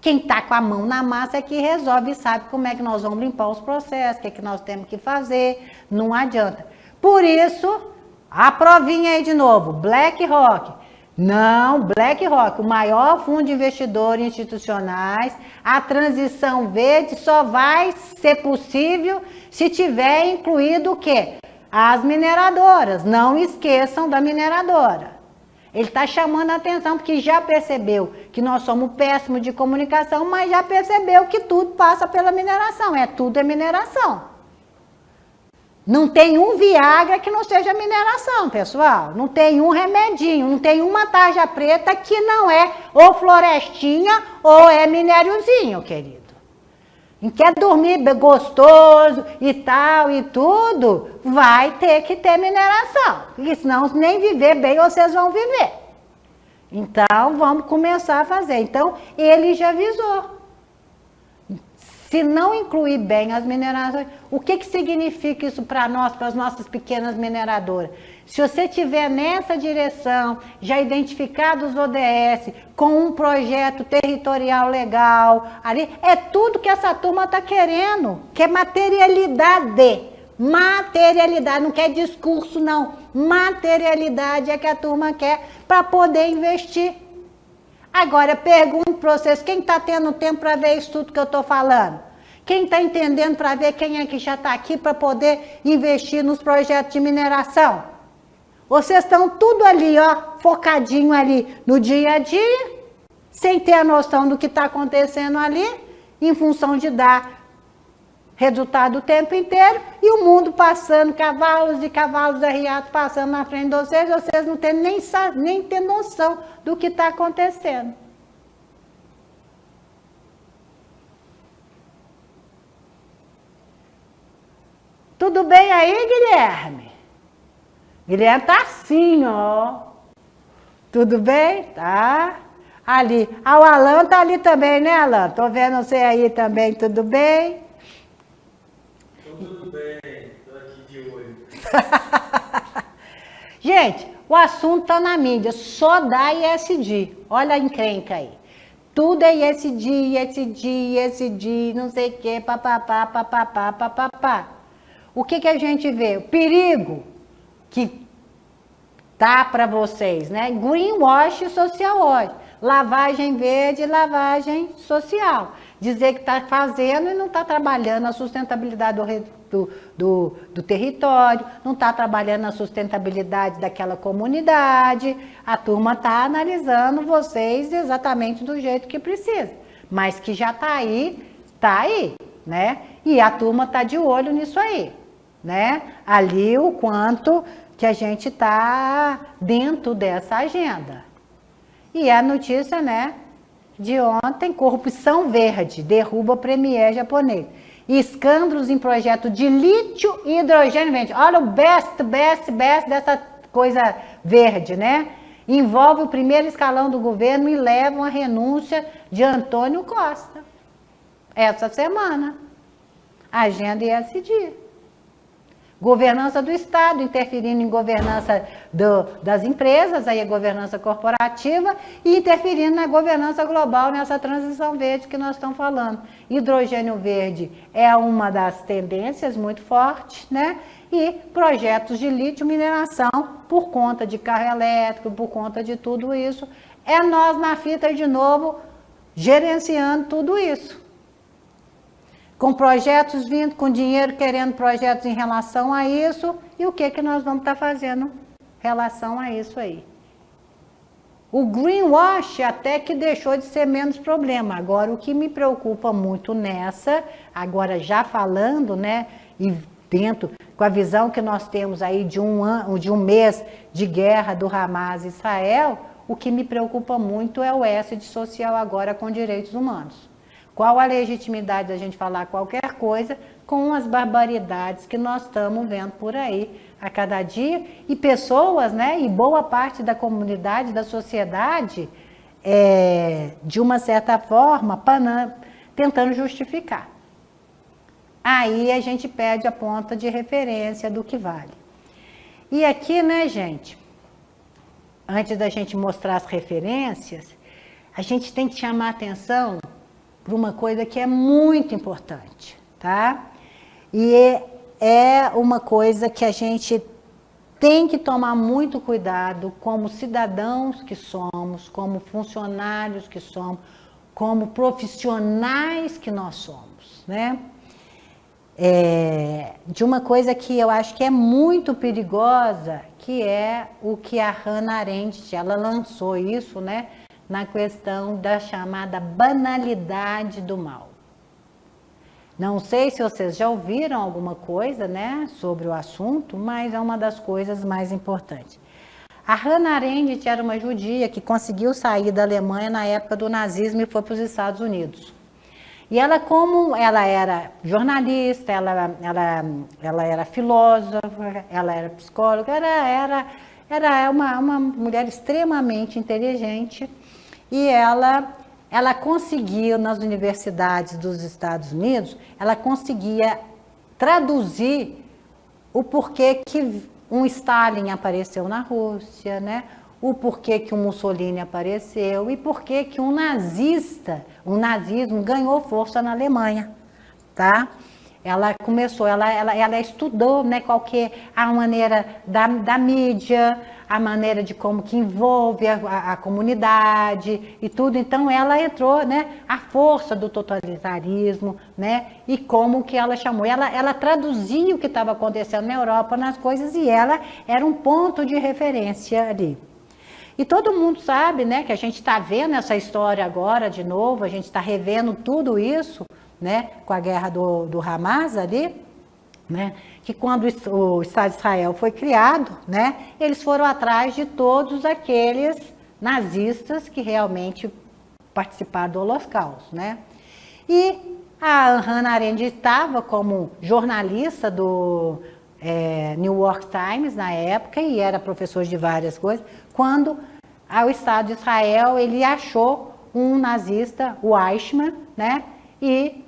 Quem está com a mão na massa é que resolve e sabe como é que nós vamos limpar os processos, o que nós temos que fazer, não adianta. Por isso, a provinha aí de novo, BlackRock. Não, BlackRock, o maior fundo de investidores institucionais, a transição verde só vai ser possível se tiver incluído o quê? As mineradoras, não esqueçam da mineradora. Ele está chamando a atenção porque já percebeu que nós somos péssimos de comunicação, mas já percebeu que tudo passa pela mineração, tudo é mineração. Não tem um Viagra que não seja mineração, pessoal. Não tem um remedinho, não tem uma tarja preta que não é ou florestinha ou é minériozinho, querido. E quer dormir gostoso e tal e tudo, vai ter que ter mineração. Porque senão nem viver bem vocês vão viver. Então, vamos começar a fazer. Então, ele já avisou. Se não incluir bem as minerações, o que significa isso para nós, para as nossas pequenas mineradoras? Se você tiver nessa direção, já identificado os ODS, com um projeto territorial legal, ali, é tudo que essa turma está querendo, que é materialidade. Materialidade, não quer discurso não, materialidade é que a turma quer para poder investir. Agora, pergunto para vocês, quem está tendo tempo para ver isso tudo que eu estou falando? Quem está entendendo para ver quem é que já está aqui para poder investir nos projetos de mineração? Vocês estão tudo ali, ó, focadinho ali no dia a dia, sem ter a noção do que está acontecendo ali, em função de dar resultado o tempo inteiro, e o mundo passando, cavalos e cavalos arriados passando na frente de vocês não têm nem ter noção do que está acontecendo. Tudo bem aí, Guilherme? Guilherme tá assim, ó. Tudo bem? Tá. Ali. Ah, o Alan tá ali também, né, Alan? Tô vendo você aí também, tudo bem? Tudo bem, tô aqui de olho. Gente, o assunto tá na mídia, só dá ISD. Olha a encrenca aí. Tudo é ISD, não sei o que, papapá, papapá, papapá. o que a gente vê? O perigo que tá para vocês, né? Greenwash e social wash. Lavagem verde e lavagem social. Dizer que está fazendo e não está trabalhando a sustentabilidade do território, não está trabalhando a sustentabilidade daquela comunidade. A turma está analisando vocês exatamente do jeito que precisa. Mas que já está aí, né? E a turma está de olho nisso aí, né? Ali o quanto que a gente está dentro dessa agenda. E a notícia, né, de ontem, corrupção verde, derruba premier japonês. Escândalos em projeto de lítio e hidrogênio verde. Olha o best dessa coisa verde, né? Envolve o primeiro escalão do governo e levam à renúncia de Antônio Costa. Essa semana. Agenda ESG. Governança do Estado, interferindo em governança das empresas, aí a governança corporativa, e interferindo na governança global, nessa transição verde que nós estamos falando. Hidrogênio verde é uma das tendências muito fortes, né? E projetos de lítio mineração, por conta de carro elétrico, por conta de tudo isso, é nós na fita de novo, gerenciando tudo isso. Com projetos vindo, com dinheiro querendo projetos em relação a isso, e o que nós vamos estar fazendo em relação a isso aí. O greenwash até que deixou de ser menos problema. Agora, o que me preocupa muito nessa, agora já falando, né, e dentro, com a visão que nós temos aí de um mês de guerra do Hamas e Israel, o que me preocupa muito é o S de social agora com direitos humanos. Qual a legitimidade da gente falar qualquer coisa com as barbaridades que nós estamos vendo por aí a cada dia? E pessoas, né, e boa parte da comunidade, da sociedade, de uma certa forma, tentando justificar. Aí a gente perde a ponta de referência do que vale. E aqui, né, gente, antes da gente mostrar as referências, a gente tem que chamar a atenção para uma coisa que é muito importante, tá? E é uma coisa que a gente tem que tomar muito cuidado como cidadãos que somos, como funcionários que somos, como profissionais que nós somos, né? De uma coisa que eu acho que é muito perigosa, que é o que a Hannah Arendt, ela lançou isso, né? Na questão da chamada banalidade do mal. Não sei se vocês já ouviram alguma coisa, né, sobre o assunto, mas é uma das coisas mais importantes. A Hannah Arendt era uma judia que conseguiu sair da Alemanha na época do nazismo e foi para os Estados Unidos. E ela, como ela era jornalista, ela era filósofa, ela era psicóloga, era uma mulher extremamente inteligente. E ela conseguiu, nas universidades dos Estados Unidos, ela conseguia traduzir o porquê que um Stalin apareceu na Rússia, né? O porquê que um Mussolini apareceu e porquê que um nazismo ganhou força na Alemanha, tá? Ela começou, ela estudou, né, qual que é a maneira da mídia, a maneira de como que envolve a comunidade e tudo. Então, ela entrou, né, a força do totalitarismo, né, e como que ela chamou. Ela traduzia o que estava acontecendo na Europa nas coisas e ela era um ponto de referência ali. E todo mundo sabe, né, que a gente está vendo essa história agora de novo, a gente está revendo tudo isso, né, com a guerra do Hamas ali, né, que quando o Estado de Israel foi criado, né, eles foram atrás de todos aqueles nazistas que realmente participaram do Holocausto, né. E a Hannah Arendt estava como jornalista do New York Times na época e era professor de várias coisas, quando o Estado de Israel ele achou um nazista, o Eichmann, né, e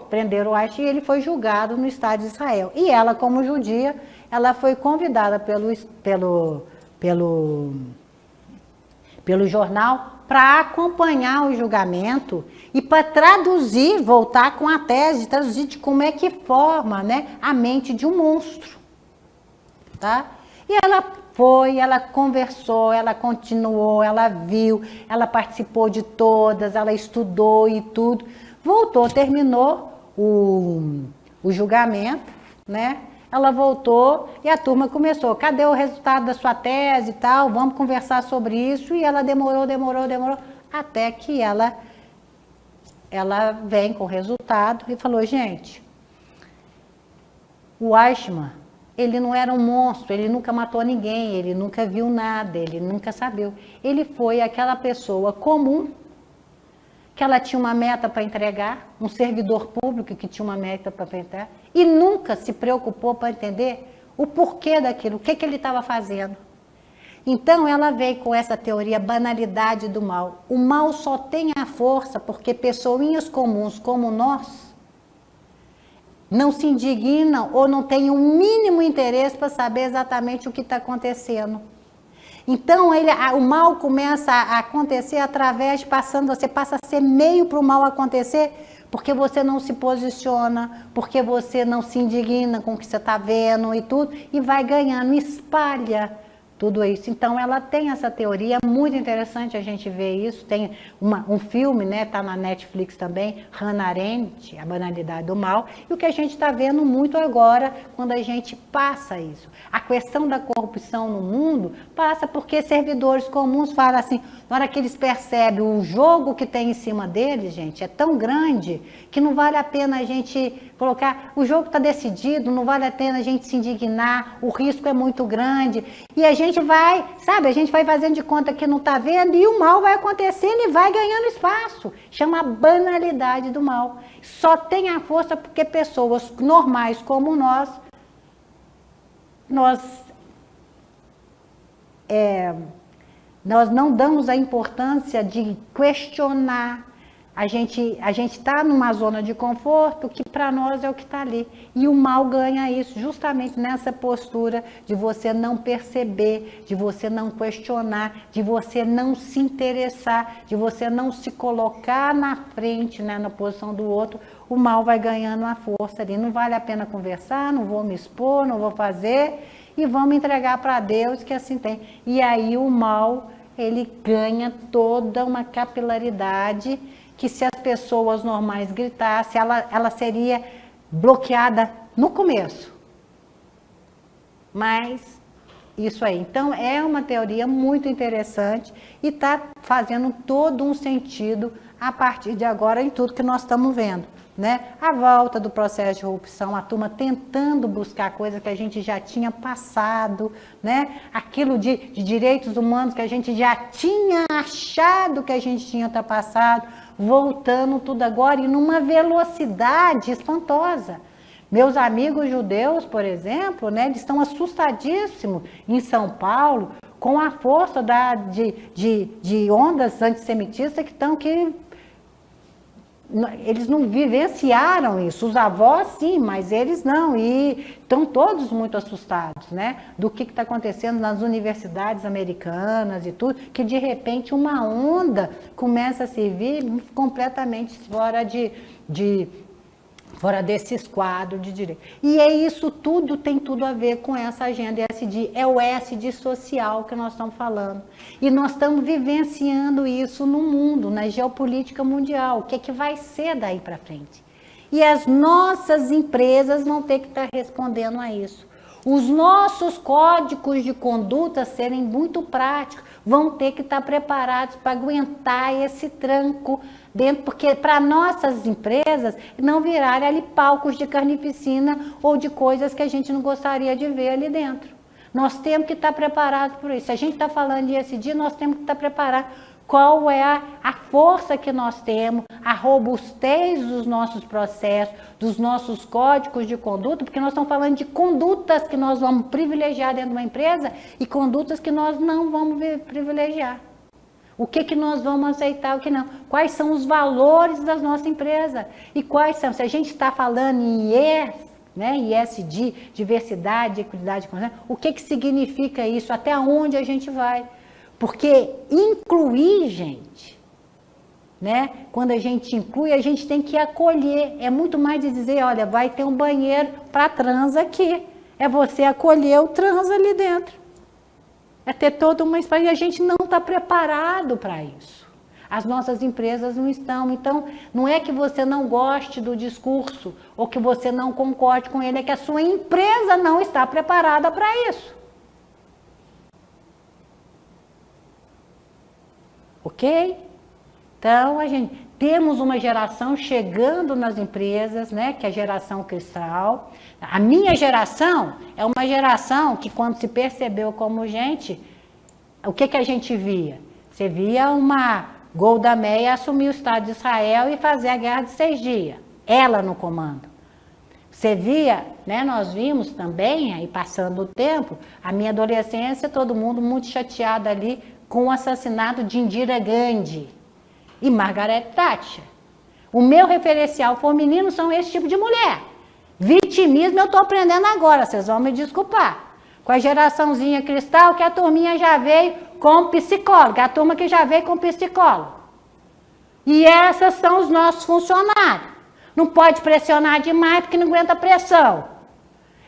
prenderam o Eichmann e ele foi julgado no Estado de Israel. E ela, como judia, ela foi convidada pelo jornal para acompanhar o julgamento e para traduzir, voltar com a tese, traduzir de como é que forma, né, a mente de um monstro. Tá? E ela foi, ela conversou, ela continuou, ela viu, ela participou de todas, ela estudou e tudo. Voltou, terminou o julgamento, né? Ela voltou e a turma começou. Cadê o resultado da sua tese e tal? Vamos conversar sobre isso. E ela demorou, até que ela vem com o resultado e falou, gente, o Eichmann, ele não era um monstro, ele nunca matou ninguém, ele nunca viu nada, ele nunca sabia. Ele foi aquela pessoa comum, que ela tinha uma meta para entregar, um servidor público que tinha uma meta para entregar, e nunca se preocupou para entender o porquê daquilo, o que ele estava fazendo. Então, ela veio com essa teoria, banalidade do mal. O mal só tem a força porque pessoinhas comuns como nós não se indignam ou não têm o mínimo interesse para saber exatamente o que está acontecendo. Então, o mal começa a acontecer através, você passa a ser meio para o mal acontecer, porque você não se posiciona, porque você não se indigna com o que você está vendo e tudo, e vai ganhando, espalha tudo isso. Então, ela tem essa teoria, muito interessante a gente ver isso. Tem um filme, né, tá na Netflix também, Hannah Arendt, A Banalidade do Mal, e o que a gente está vendo muito agora, quando a gente passa isso. A questão da corrupção no mundo passa porque servidores comuns falam assim, na hora que eles percebem o jogo que tem em cima deles, gente, é tão grande que não vale a pena a gente colocar, o jogo está decidido, não vale a pena a gente se indignar, o risco é muito grande, e a gente vai, sabe, a gente vai fazendo de conta que não está vendo, e o mal vai acontecendo e vai ganhando espaço. Chama banalidade do mal. Só tem a força porque pessoas normais como nós não damos a importância de questionar. A gente está numa zona de conforto que para nós é o que está ali. E o mal ganha isso, justamente nessa postura de você não perceber, de você não questionar, de você não se interessar, de você não se colocar na frente, né, na posição do outro. O mal vai ganhando a força ali. Não vale a pena conversar, não vou me expor, não vou fazer, e vamos entregar para Deus que assim tem. E aí o mal, ele ganha toda uma capilaridade que se as pessoas normais gritassem, ela seria bloqueada no começo. Mas, isso aí. Então, é uma teoria muito interessante e está fazendo todo um sentido a partir de agora em tudo que nós estamos vendo. Né? A volta do processo de corrupção, a turma tentando buscar coisa que a gente já tinha passado, né? Aquilo de direitos humanos que a gente já tinha achado que a gente tinha ultrapassado, voltando tudo agora e numa velocidade espantosa. Meus amigos judeus, por exemplo, né, eles estão assustadíssimos em São Paulo com a força de ondas antissemitistas que eles não vivenciaram isso, os avós sim, mas eles não, e estão todos muito assustados, né, do que está acontecendo nas universidades americanas e tudo, que de repente uma onda começa a se vir completamente fora desse esquadro de direito. E é isso tudo, tem tudo a ver com essa agenda ESG, é o ESG social que nós estamos falando. E nós estamos vivenciando isso no mundo, na geopolítica mundial. O que é que vai ser daí para frente? E as nossas empresas vão ter que estar respondendo a isso. Os nossos códigos de conduta serem muito práticos, vão ter que estar preparados para aguentar esse tranco dentro, porque para nossas empresas não virarem ali palcos de carnificina ou de coisas que a gente não gostaria de ver ali dentro. Nós temos que estar preparados por isso. Se a gente está falando de ESG, nós temos que estar preparados. Qual é a força que nós temos, a robustez dos nossos processos, dos nossos códigos de conduta, porque nós estamos falando de condutas que nós vamos privilegiar dentro de uma empresa e condutas que nós não vamos privilegiar. O que nós vamos aceitar, o que não. Quais são os valores da nossa empresa e quais são, se a gente está falando em ESG, diversidade, equidade, o que significa isso, até onde a gente vai. Porque incluir, gente, né? Quando a gente inclui, a gente tem que acolher. É muito mais de dizer, olha, vai ter um banheiro para trans aqui. É você acolher o trans ali dentro. É ter toda uma experiência. E a gente não está preparado para isso. As nossas empresas não estão. Então, não é que você não goste do discurso ou que você não concorde com ele, é que a sua empresa não está preparada para isso. Ok? Então, temos uma geração chegando nas empresas, né, que é a geração cristal. A minha geração é uma geração que, quando se percebeu como gente, o que a gente via? Você via uma Golda Meir assumir o Estado de Israel e fazer a Guerra de 6 Dias. Ela no comando. Você via, né, nós vimos também, aí passando o tempo, a minha adolescência, todo mundo muito chateado ali com o assassinato de Indira Gandhi e Margaret Thatcher. O meu referencial feminino são esse tipo de mulher. Vitimismo eu estou aprendendo agora, vocês vão me desculpar. Com a geraçãozinha cristal, que a turminha já veio com psicólogo, a turma que já veio com psicólogo. E esses são os nossos funcionários. Não pode pressionar demais, porque não aguenta pressão.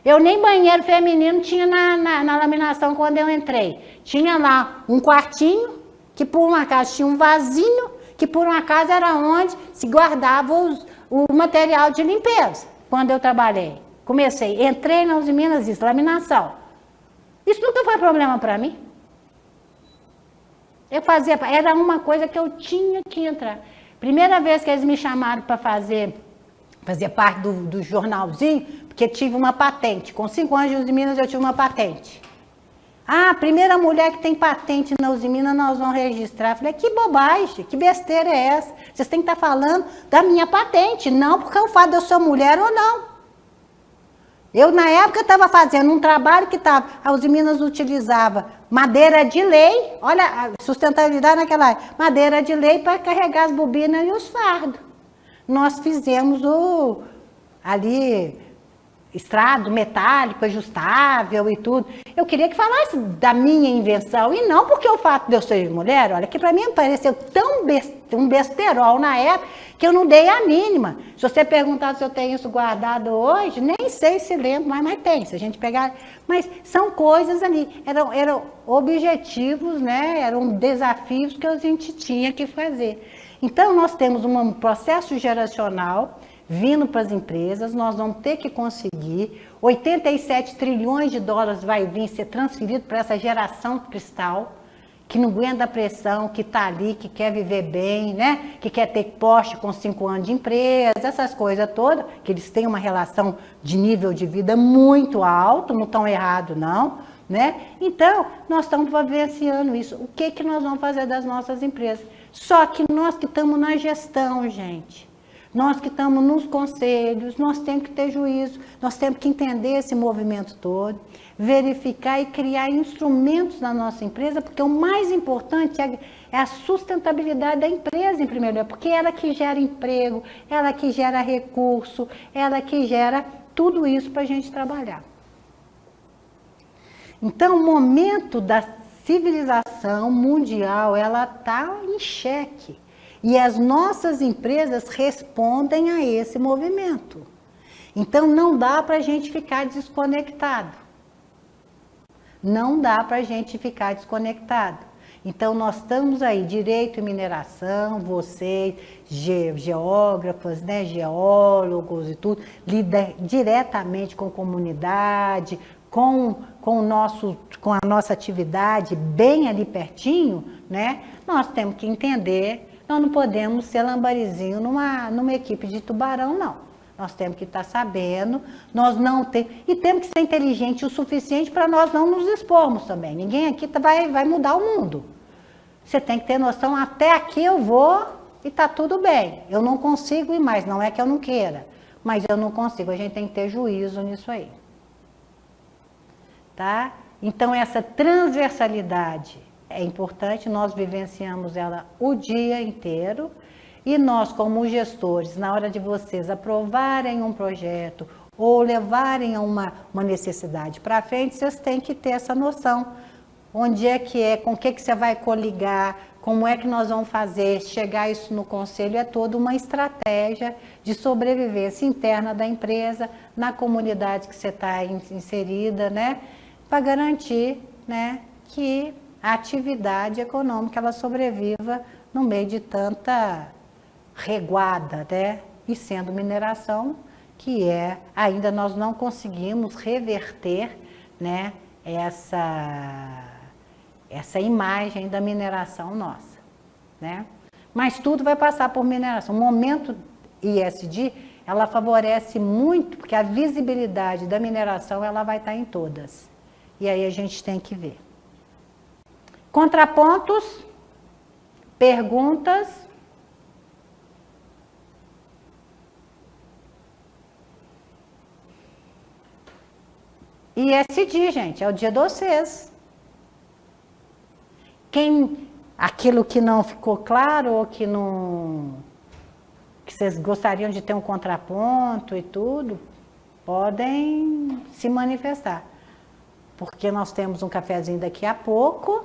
Eu nem banheiro feminino tinha na laminação quando eu entrei. Tinha lá um quartinho, que por um acaso tinha um vasinho, que por um acaso era onde se guardava o material de limpeza, quando eu trabalhei. Entrei na Usiminas, isso, laminação. Isso nunca foi problema para mim. Era uma coisa que eu tinha que entrar. Primeira vez que eles me chamaram para fazer parte do jornalzinho, porque tive uma patente. Com 5 anos de Usiminas eu tive uma patente. Ah, a primeira mulher que tem patente na Usiminas nós vamos registrar. Eu falei, que bobagem, que besteira é essa? Vocês têm que estar falando da minha patente, não porque eu falo de eu ser mulher ou não. Eu, na época, estava fazendo um trabalho que a Usiminas utilizava madeira de lei, olha a sustentabilidade naquela área, madeira de lei para carregar as bobinas e os fardos. Nós fizemos ali estrado metálico, ajustável e tudo. Eu queria que falasse da minha invenção, e não porque o fato de eu ser mulher, olha, que para mim pareceu tão um besterol na época, que eu não dei a mínima. Se você perguntar se eu tenho isso guardado hoje, nem sei se lembro, mas tem, se a gente pegar... Mas são coisas ali, eram objetivos, né? Eram desafios que a gente tinha que fazer. Então, nós temos um processo geracional vindo para as empresas, nós vamos ter que conseguir, 87 trilhões de dólares vai vir ser transferido para essa geração cristal, que não aguenta a pressão, que está ali, que quer viver bem, né? Que quer ter Porsche com 5 anos de empresa, essas coisas todas, que eles têm uma relação de nível de vida muito alto, não estão errados não, né? Então, nós estamos vivenciando isso. O que nós vamos fazer das nossas empresas? Só que nós que estamos na gestão, gente, nós que estamos nos conselhos, nós temos que ter juízo, nós temos que entender esse movimento todo, verificar e criar instrumentos na nossa empresa, porque o mais importante é a sustentabilidade da empresa, em primeiro lugar, porque é ela que gera emprego, ela que gera recurso, ela que gera tudo isso para a gente trabalhar. Então, o momento da civilização mundial, ela está em xeque. E as nossas empresas respondem a esse movimento. Então, não dá para a gente ficar desconectado. Não dá para a gente ficar desconectado. Então, nós estamos aí, direito e mineração, vocês, geógrafos, né, geólogos e tudo, lida diretamente com comunidade, com a nossa atividade bem ali pertinho, né? Nós temos que entender. Nós não podemos ser lambarizinho numa equipe de tubarão, não. Nós temos que estar sabendo, e temos que ser inteligente o suficiente para nós não nos expormos também. Ninguém aqui vai mudar o mundo. Você tem que ter noção, até aqui eu vou e está tudo bem. Eu não consigo ir mais, não é que eu não queira, mas eu não consigo, a gente tem que ter juízo nisso aí. Tá? Então, essa transversalidade é importante, nós vivenciamos ela o dia inteiro e nós, como gestores, na hora de vocês aprovarem um projeto ou levarem uma necessidade para frente, vocês têm que ter essa noção onde é, com o que você vai coligar, como é que nós vamos fazer, chegar isso no conselho, é toda uma estratégia de sobrevivência interna da empresa, na comunidade que você está inserida, né? Para garantir, né, que a atividade econômica ela sobreviva no meio de tanta reguada, né? E sendo mineração, que ainda nós não conseguimos reverter, né, essa imagem da mineração nossa, né? Mas tudo vai passar por mineração. O momento ISD, ela favorece muito, porque a visibilidade da mineração, ela vai estar em todas. E aí a gente tem que ver. Contrapontos, perguntas. ISD, gente, é o dia de vocês. Aquilo que não ficou claro ou que vocês gostariam de ter um contraponto e tudo, podem se manifestar. Porque nós temos um cafezinho daqui a pouco,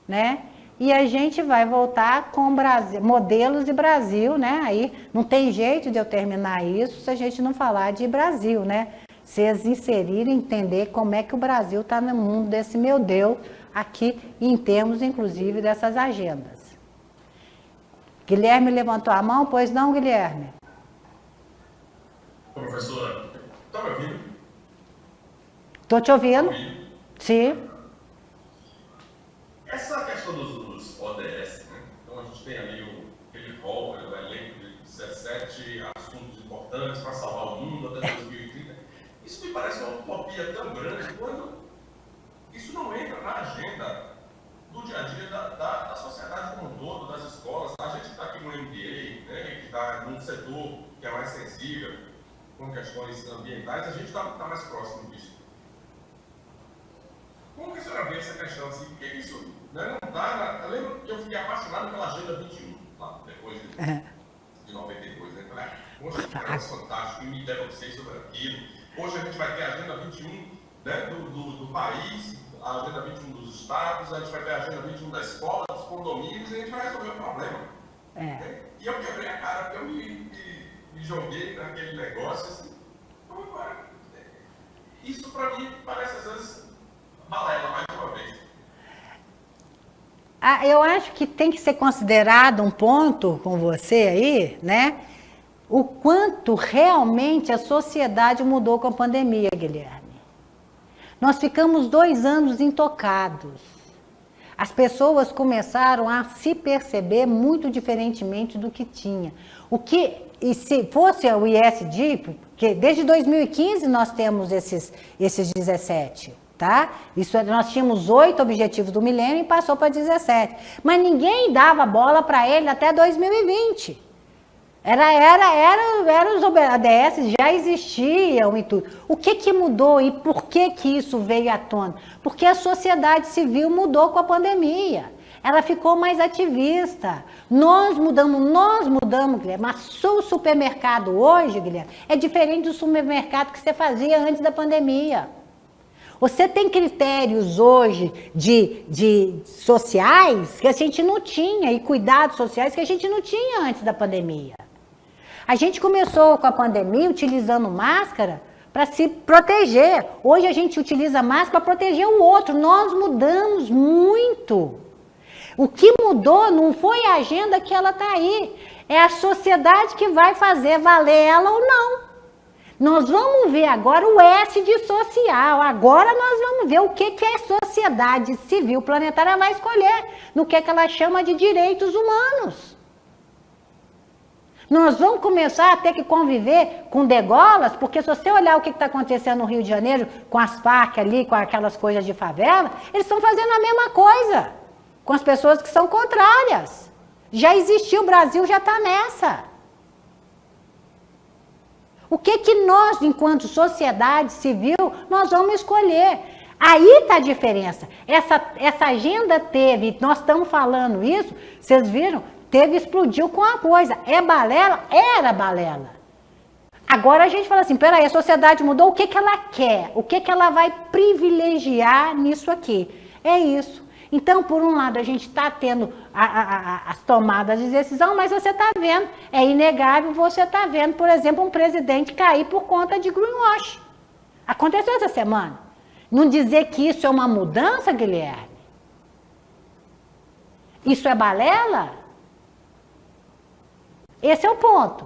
né? E a gente vai voltar com modelos de Brasil, né? Aí não tem jeito de eu terminar isso se a gente não falar de Brasil, né? Vocês inserirem, entender como é que o Brasil está no mundo desse meu Deus aqui, em termos, inclusive, dessas agendas. Guilherme levantou a mão, pois não, Guilherme? Ô, professora, está me ouvindo? Estou te ouvindo. Sim. Essa questão dos ODS, né? Então a gente tem ali aquele rol, o elenco de 17 assuntos importantes para salvar o mundo até 2030. Isso me parece uma utopia tão grande quando isso não entra na agenda do dia a dia da sociedade como um todo, das escolas. A gente está aqui no MBA, né, que está num setor que é mais sensível com questões ambientais, a gente está mais próximo disso. Como que a senhora vê essa questão assim? Por que isso, né, não está? Eu lembro que eu fiquei apaixonado pela Agenda 21, lá, depois de 92, né? Falei, poxa, que negócio fantástico, e me debrucei sobre aquilo. Hoje a gente vai ter a Agenda 21, né, do país, a Agenda 21 dos estados, a gente vai ter a Agenda 21 da escola, dos condomínios, e a gente vai resolver o problema. Né? E eu quebrei a cara, porque eu me joguei naquele negócio assim. Então, isso para mim parece às vezes balela mais uma vez. Eu acho que tem que ser considerado um ponto com você aí, né? O quanto realmente a sociedade mudou com a pandemia, Guilherme. Nós ficamos 2 anos intocados. As pessoas começaram a se perceber muito diferentemente do que tinha. E se fosse o ISD, porque desde 2015 nós temos esses 17, tá? Nós tínhamos 8 objetivos do milênio e passou para 17. Mas ninguém dava bola para ele até 2020. Os ODS já existiam e tudo. O que mudou e por que isso veio à tona? Porque a sociedade civil mudou com a pandemia. Ela ficou mais ativista. Nós mudamos, Guilherme. Mas o supermercado hoje, Guilherme, é diferente do supermercado que você fazia antes da pandemia. Você tem critérios hoje de sociais que a gente não tinha e cuidados sociais que a gente não tinha antes da pandemia. A gente começou com a pandemia utilizando máscara para se proteger. Hoje a gente utiliza máscara para proteger o outro. Nós mudamos muito. O que mudou não foi a agenda que ela está aí. É a sociedade que vai fazer valer ela ou não. Nós vamos ver agora o S de social. Agora nós vamos ver o que a sociedade civil planetária vai escolher. No que ela chama de direitos humanos. Nós vamos começar a ter que conviver com degolas, porque se você olhar o que está acontecendo no Rio de Janeiro, com as Farc ali, com aquelas coisas de favela, eles estão fazendo a mesma coisa, com as pessoas que são contrárias. Já existiu, o Brasil já está nessa. O que nós, enquanto sociedade civil, nós vamos escolher? Aí está a diferença. Essa agenda teve, nós estamos falando isso, vocês viram? Explodiu com a coisa. É balela? Era balela. Agora a gente fala assim, peraí, a sociedade mudou, o que ela quer? O que ela vai privilegiar nisso aqui? É isso. Então, por um lado, a gente está tendo as tomadas de decisão, mas você está vendo, é inegável, você está vendo, por exemplo, um presidente cair por conta de greenwash. Aconteceu essa semana. Não dizer que isso é uma mudança, Guilherme? Isso é balela? Esse é o ponto.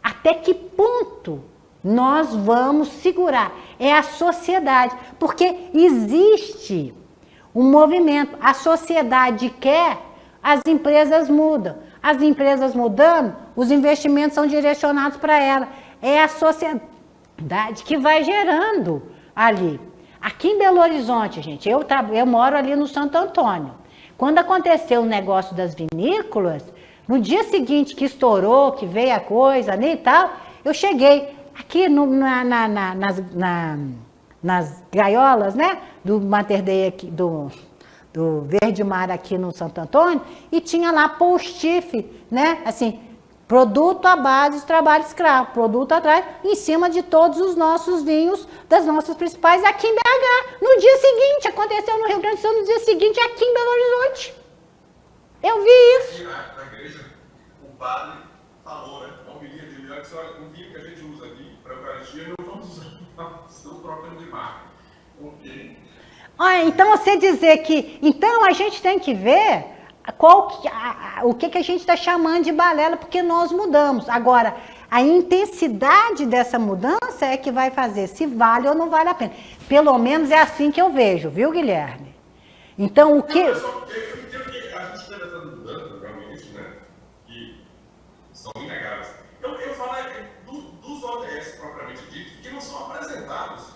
Até que ponto nós vamos segurar? É a sociedade. Porque existe um movimento. A sociedade quer, as empresas mudam. As empresas mudando, os investimentos são direcionados para ela. É a sociedade que vai gerando ali. Aqui em Belo Horizonte, gente, eu moro ali no Santo Antônio. Quando aconteceu o negócio das vinícolas, no dia seguinte que estourou, que veio a coisa, né, e tal, eu cheguei aqui nas gaiolas, né, do Mater Dei aqui, do Verde Mar aqui no Santo Antônio, e tinha lá post-if, né, assim, produto à base de trabalho escravo, produto atrás, em cima de todos os nossos vinhos, das nossas principais, aqui em BH. No dia seguinte, aconteceu no Rio Grande do Sul, no dia seguinte, aqui em Belo Horizonte. Eu vi isso. Na igreja, o padre falou, né, a homilia de milhões, que olha, o vinho que a gente usa aqui para a Eucaristia, não vamos usar, estamos trocando de marca. Ok. Olha, então você dizer que, então a gente tem que ver o que a gente está chamando de balela, porque nós mudamos. Agora, a intensidade dessa mudança é que vai fazer se vale ou não vale a pena. Pelo menos é assim que eu vejo, viu, Guilherme? Então, o que... Eu entendo que a gente teve essa mudança, realmente, né, que são inegáveis. Eu falo dos ODS propriamente ditos, que não são apresentados,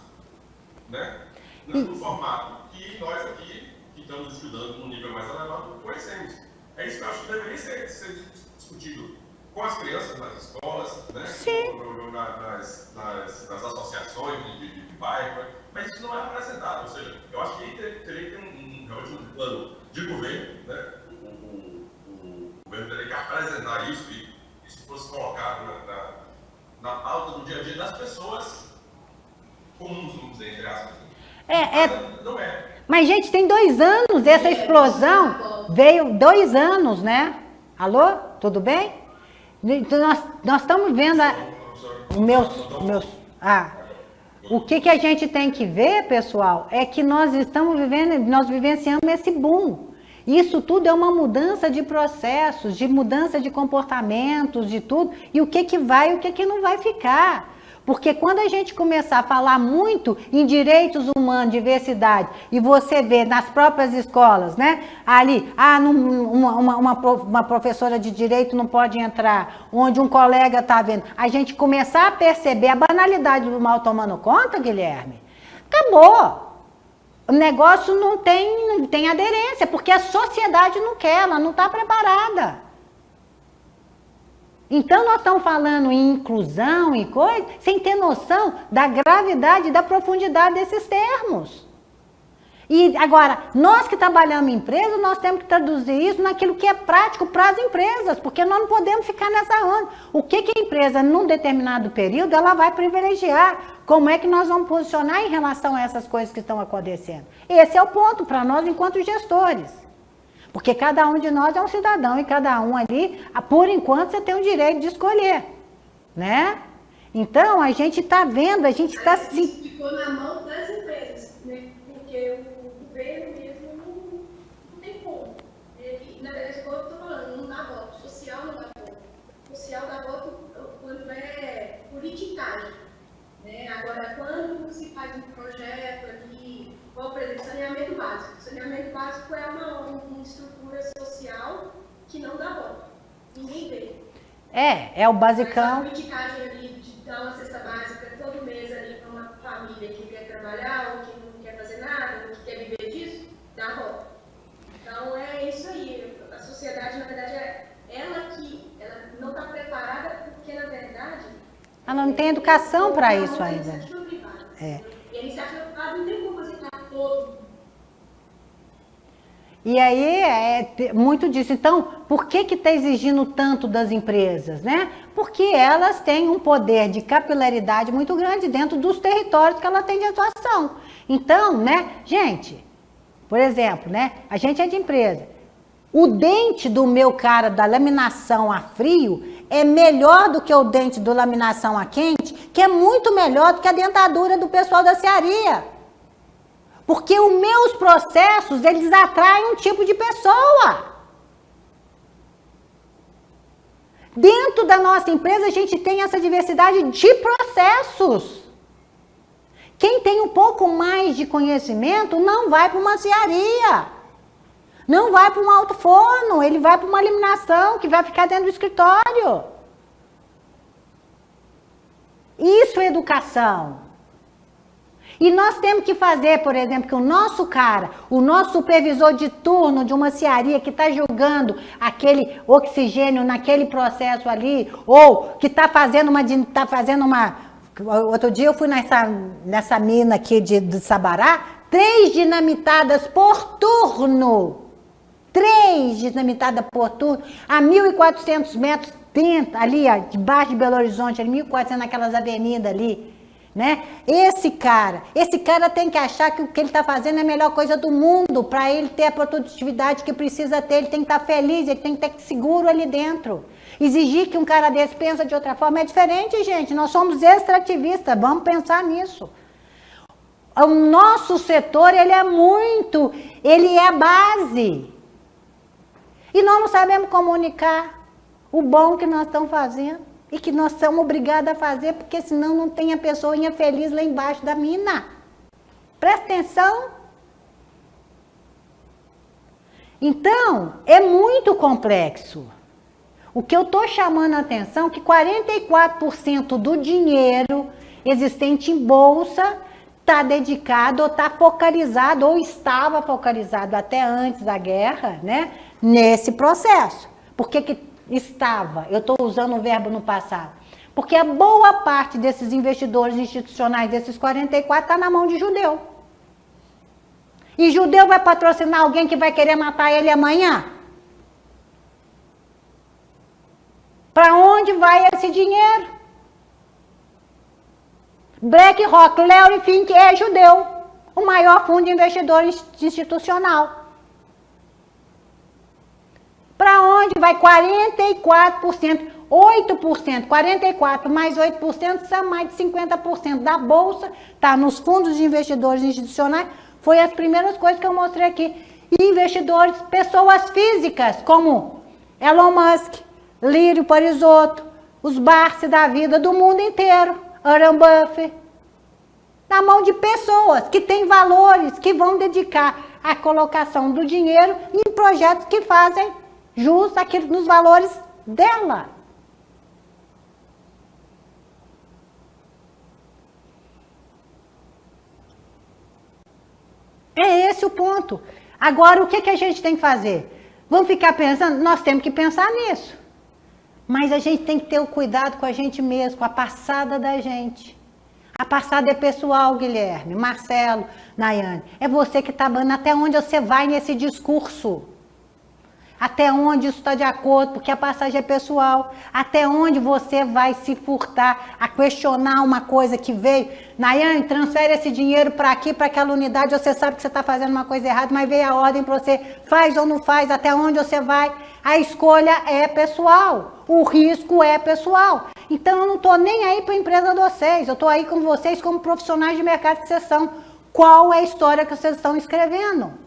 né, no formato que nós aqui, que estamos estudando num nível mais elevado, conhecemos. É isso que eu acho que deveria ser discutido com as crianças nas escolas, né? Nas associações de bairro, mas isso não é apresentado. Ou seja, eu acho que aí teria que ter realmente um plano de governo, né? O governo teria que apresentar isso e se fosse colocado na pauta do dia a dia das pessoas comuns, vamos dizer, entre aspas. Não é. Mas, gente, tem 2 anos essa explosão, veio 2 anos, né? Alô? Tudo bem? Então, nós estamos vendo o que a gente tem que ver, pessoal, é que nós vivenciamos esse boom. Isso tudo é uma mudança de processos, de mudança de comportamentos, de tudo, e o que vai e o que não vai ficar. Porque quando a gente começar a falar muito em direitos humanos, diversidade, e você vê nas próprias escolas, né? Ali, uma professora de direito não pode entrar, onde um colega está vendo. A gente começar a perceber a banalidade do mal tomando conta, Guilherme, acabou. O negócio não tem aderência, porque a sociedade não quer, ela não está preparada. Então, nós estamos falando em inclusão e coisa, sem ter noção da gravidade e da profundidade desses termos. E agora, nós que trabalhamos em empresa, nós temos que traduzir isso naquilo que é prático para as empresas, porque nós não podemos ficar nessa onda. O que a empresa, num determinado período, ela vai privilegiar? Como é que nós vamos posicionar em relação a essas coisas que estão acontecendo? Esse é o ponto para nós enquanto gestores. Porque cada um de nós é um cidadão e cada um ali, por enquanto, você tem o direito de escolher, né? Então, a gente está vendo, a gente está... Isso ficou na mão das empresas, né? Porque o governo mesmo não tem como. Ele, na verdade, como eu estou falando, não dá voto. Social não dá voto. Social dá voto quando é politicagem, né? Agora, quando se faz um projeto ali, como, por exemplo, saneamento básico. Saneamento básico é uma estrutura social que não dá voto. Ninguém vê. É o basicão. Mas a politicagem ali de dar uma cesta básica todo mês ali para uma família que quer trabalhar, ou que não quer fazer nada, ou que quer viver disso, dá voto. Então é isso aí. A sociedade, na verdade, ela não está preparada porque, na verdade... Ela não tem educação para isso ainda. E a iniciativa privada não tem como fazer para todo. E aí é muito disso. Então, por que está exigindo tanto das empresas, né? Porque elas têm um poder de capilaridade muito grande dentro dos territórios que ela tem de atuação. Então, né, gente, Por exemplo, né? A gente é de empresa. O dente do meu cara da laminação a frio é melhor do que o dente do laminação a quente, que é muito melhor do que a dentadura do pessoal da serraria. Porque os meus processos, eles atraem um tipo de pessoa. Dentro da nossa empresa, a gente tem essa diversidade de processos. Quem tem um pouco mais de conhecimento não vai para uma serraria. Não vai para um alto forno, ele vai para uma eliminação que vai ficar dentro do escritório. Isso é educação. E nós temos que fazer, por exemplo, que o nosso cara, o nosso supervisor de turno de uma serraria que está jogando aquele oxigênio naquele processo ali, ou que está fazendo uma... Outro dia eu fui nessa mina aqui de Sabará, 3 dinamitadas por turno. 3 dinamitadas por turno, a 1.400 metros dentro, ali, ó, debaixo de Belo Horizonte, ali, 1.400 naquelas avenidas ali, né? Esse cara tem que achar que o que ele está fazendo é a melhor coisa do mundo, para ele ter a produtividade que precisa ter, ele tem que estar feliz, ele tem que ter seguro ali dentro. Exigir que um cara desse pensa de outra forma é diferente, gente, nós somos extrativistas, vamos pensar nisso. O nosso setor, ele é a base. E nós não sabemos comunicar o bom que nós estamos fazendo e que nós somos obrigados a fazer, porque senão não tem a pessoinha feliz lá embaixo da mina. Presta atenção. Então, é muito complexo. O que eu estou chamando a atenção é que 44% do dinheiro existente em bolsa está dedicado ou está focalizado ou estava focalizado até antes da guerra, né? Nesse processo. Por que estava? Eu estou usando o verbo no passado. Porque a boa parte desses investidores institucionais, desses 44, está na mão de judeu. E judeu vai patrocinar alguém que vai querer matar ele amanhã? Para onde vai esse dinheiro? BlackRock, Larry Fink é judeu. O maior fundo de investidores institucional. Para onde vai 44%, 8%, 44% mais 8% são mais de 50% da bolsa, está nos fundos de investidores institucionais, foi as primeiras coisas que eu mostrei aqui. E investidores, pessoas físicas, como Elon Musk, Lírio Parisotto, os Barsi da vida do mundo inteiro, Warren Buffett, na mão de pessoas que têm valores, que vão dedicar a colocação do dinheiro em projetos que fazem jus aquilo nos valores dela. É esse o ponto. Agora, o que a gente tem que fazer? Vamos ficar pensando? Nós temos que pensar nisso. Mas a gente tem que ter o cuidado com a gente mesmo, com a passada da gente. A passada é pessoal, Guilherme, Marcelo, Nayane. É você que está dando até onde você vai nesse discurso. Até onde isso está de acordo, porque a passagem é pessoal. Até onde você vai se furtar a questionar uma coisa que veio. Nayane, transfere esse dinheiro para aqui, para aquela unidade. Você sabe que você está fazendo uma coisa errada, mas veio a ordem para você. Faz ou não faz, até onde você vai. A escolha é pessoal. O risco é pessoal. Então, eu não estou nem aí para a empresa de vocês. Eu estou aí com vocês como profissionais de mercado que vocês são. Qual é a história que vocês estão escrevendo?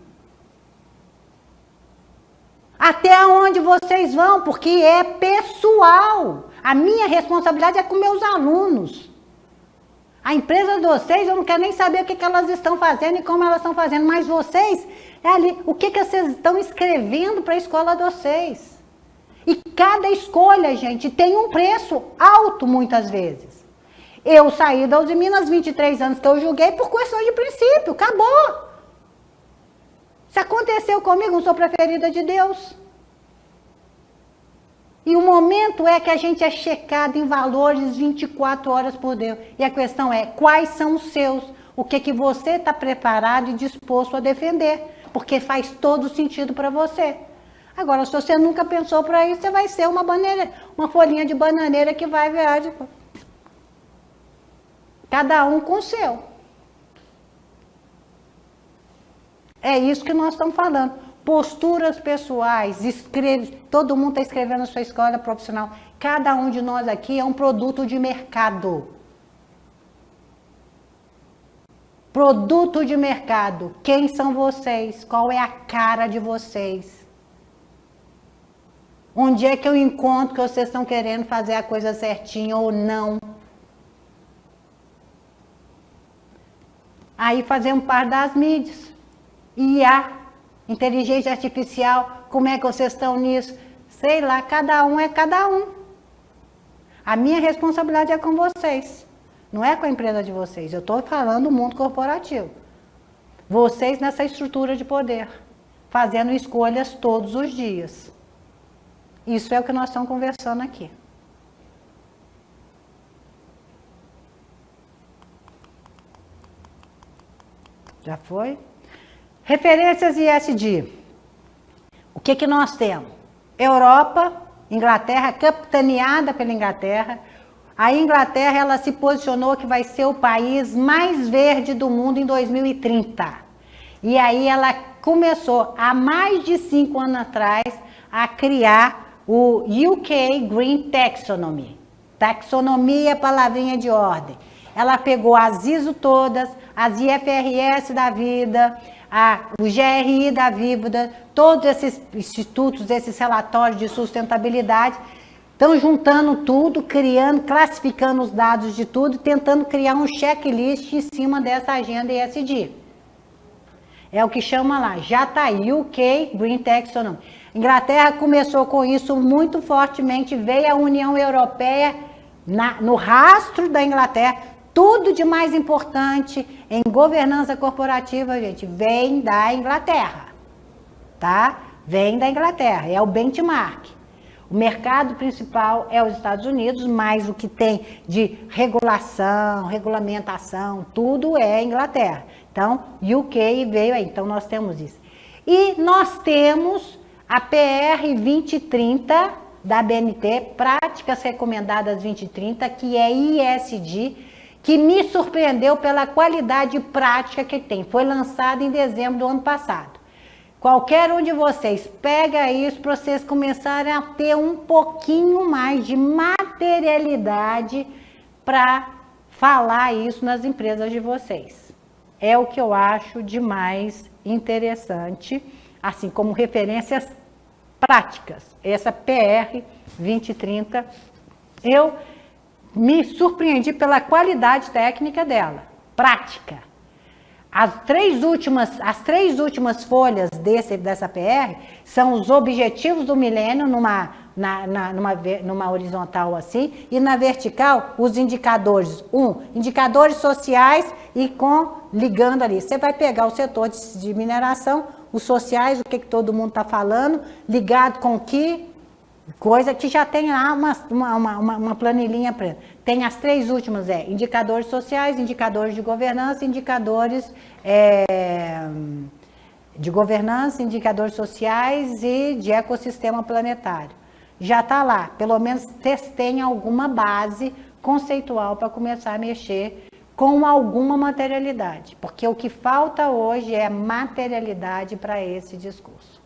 Até onde vocês vão, porque é pessoal. A minha responsabilidade é com meus alunos. A empresa de vocês, eu não quero nem saber o que elas estão fazendo e como elas estão fazendo, mas vocês, é ali, o que vocês estão escrevendo para a escola de vocês. E cada escolha, gente, tem um preço alto muitas vezes. Eu saí da Uzi Minas 23 anos que eu julguei por questão de princípio, acabou. Se aconteceu comigo, não sou preferida de Deus. E o momento é que a gente é checado em valores 24 horas por Deus. E a questão é, quais são os seus? O que você está preparado e disposto a defender? Porque faz todo sentido para você. Agora, se você nunca pensou para isso, você vai ser uma folhinha de bananeira que vai viajar. Cada um com o seu. É isso que nós estamos falando. Posturas pessoais, todo mundo está escrevendo a sua escola profissional. Cada um de nós aqui é um produto de mercado. Produto de mercado. Quem são vocês? Qual é a cara de vocês? Onde é que eu encontro que vocês estão querendo fazer a coisa certinha ou não? Aí fazemos parte das mídias. IA, inteligência artificial, como é que vocês estão nisso? Sei lá, cada um é cada um. A minha responsabilidade é com vocês. Não é com a empresa de vocês. Eu estou falando do mundo corporativo. Vocês nessa estrutura de poder. Fazendo escolhas todos os dias. Isso é o que nós estamos conversando aqui. Já foi? Referências ESG. O que nós temos? Europa, Inglaterra, capitaneada pela Inglaterra. A Inglaterra, ela se posicionou que vai ser o país mais verde do mundo em 2030. E aí ela começou, há mais de 5 anos atrás, a criar o UK Green Taxonomy. Taxonomia é palavrinha de ordem. Ela pegou as ISO todas, as IFRS da vida, o GRI da vida, todos esses institutos, esses relatórios de sustentabilidade, estão juntando tudo, criando, classificando os dados de tudo, tentando criar um checklist em cima dessa agenda ESG. É o que chama lá, já está aí, UK Green Taxonomy. Inglaterra começou com isso muito fortemente, veio a União Europeia no rastro da Inglaterra. Tudo de mais importante em governança corporativa, gente, vem da Inglaterra, tá? Vem da Inglaterra, é o benchmark. O mercado principal é os Estados Unidos, mas o que tem de regulação, regulamentação, tudo é Inglaterra. Então, UK veio aí, então nós temos isso. E nós temos a PR 2030 da BNT, Práticas Recomendadas 2030, que é ESG, que me surpreendeu pela qualidade prática que tem. Foi lançado em dezembro do ano passado. Qualquer um de vocês pega isso para vocês começarem a ter um pouquinho mais de materialidade para falar isso nas empresas de vocês. É o que eu acho de mais interessante, assim como referências práticas. Essa PR 2030, eu me surpreendi pela qualidade técnica dela, prática. As três últimas folhas dessa PR são os objetivos do milênio numa horizontal assim, e na vertical os indicadores. Indicadores sociais e ligando ali. Você vai pegar o setor de mineração, os sociais, o que todo mundo está falando, ligado com que coisa que já tem lá uma planilhinha preta. Tem as três últimas, indicadores sociais, indicadores de governança, indicadores de governança, indicadores sociais e de ecossistema planetário. Já está lá, pelo menos vocês têm alguma base conceitual para começar a mexer com alguma materialidade, porque o que falta hoje é materialidade para esse discurso.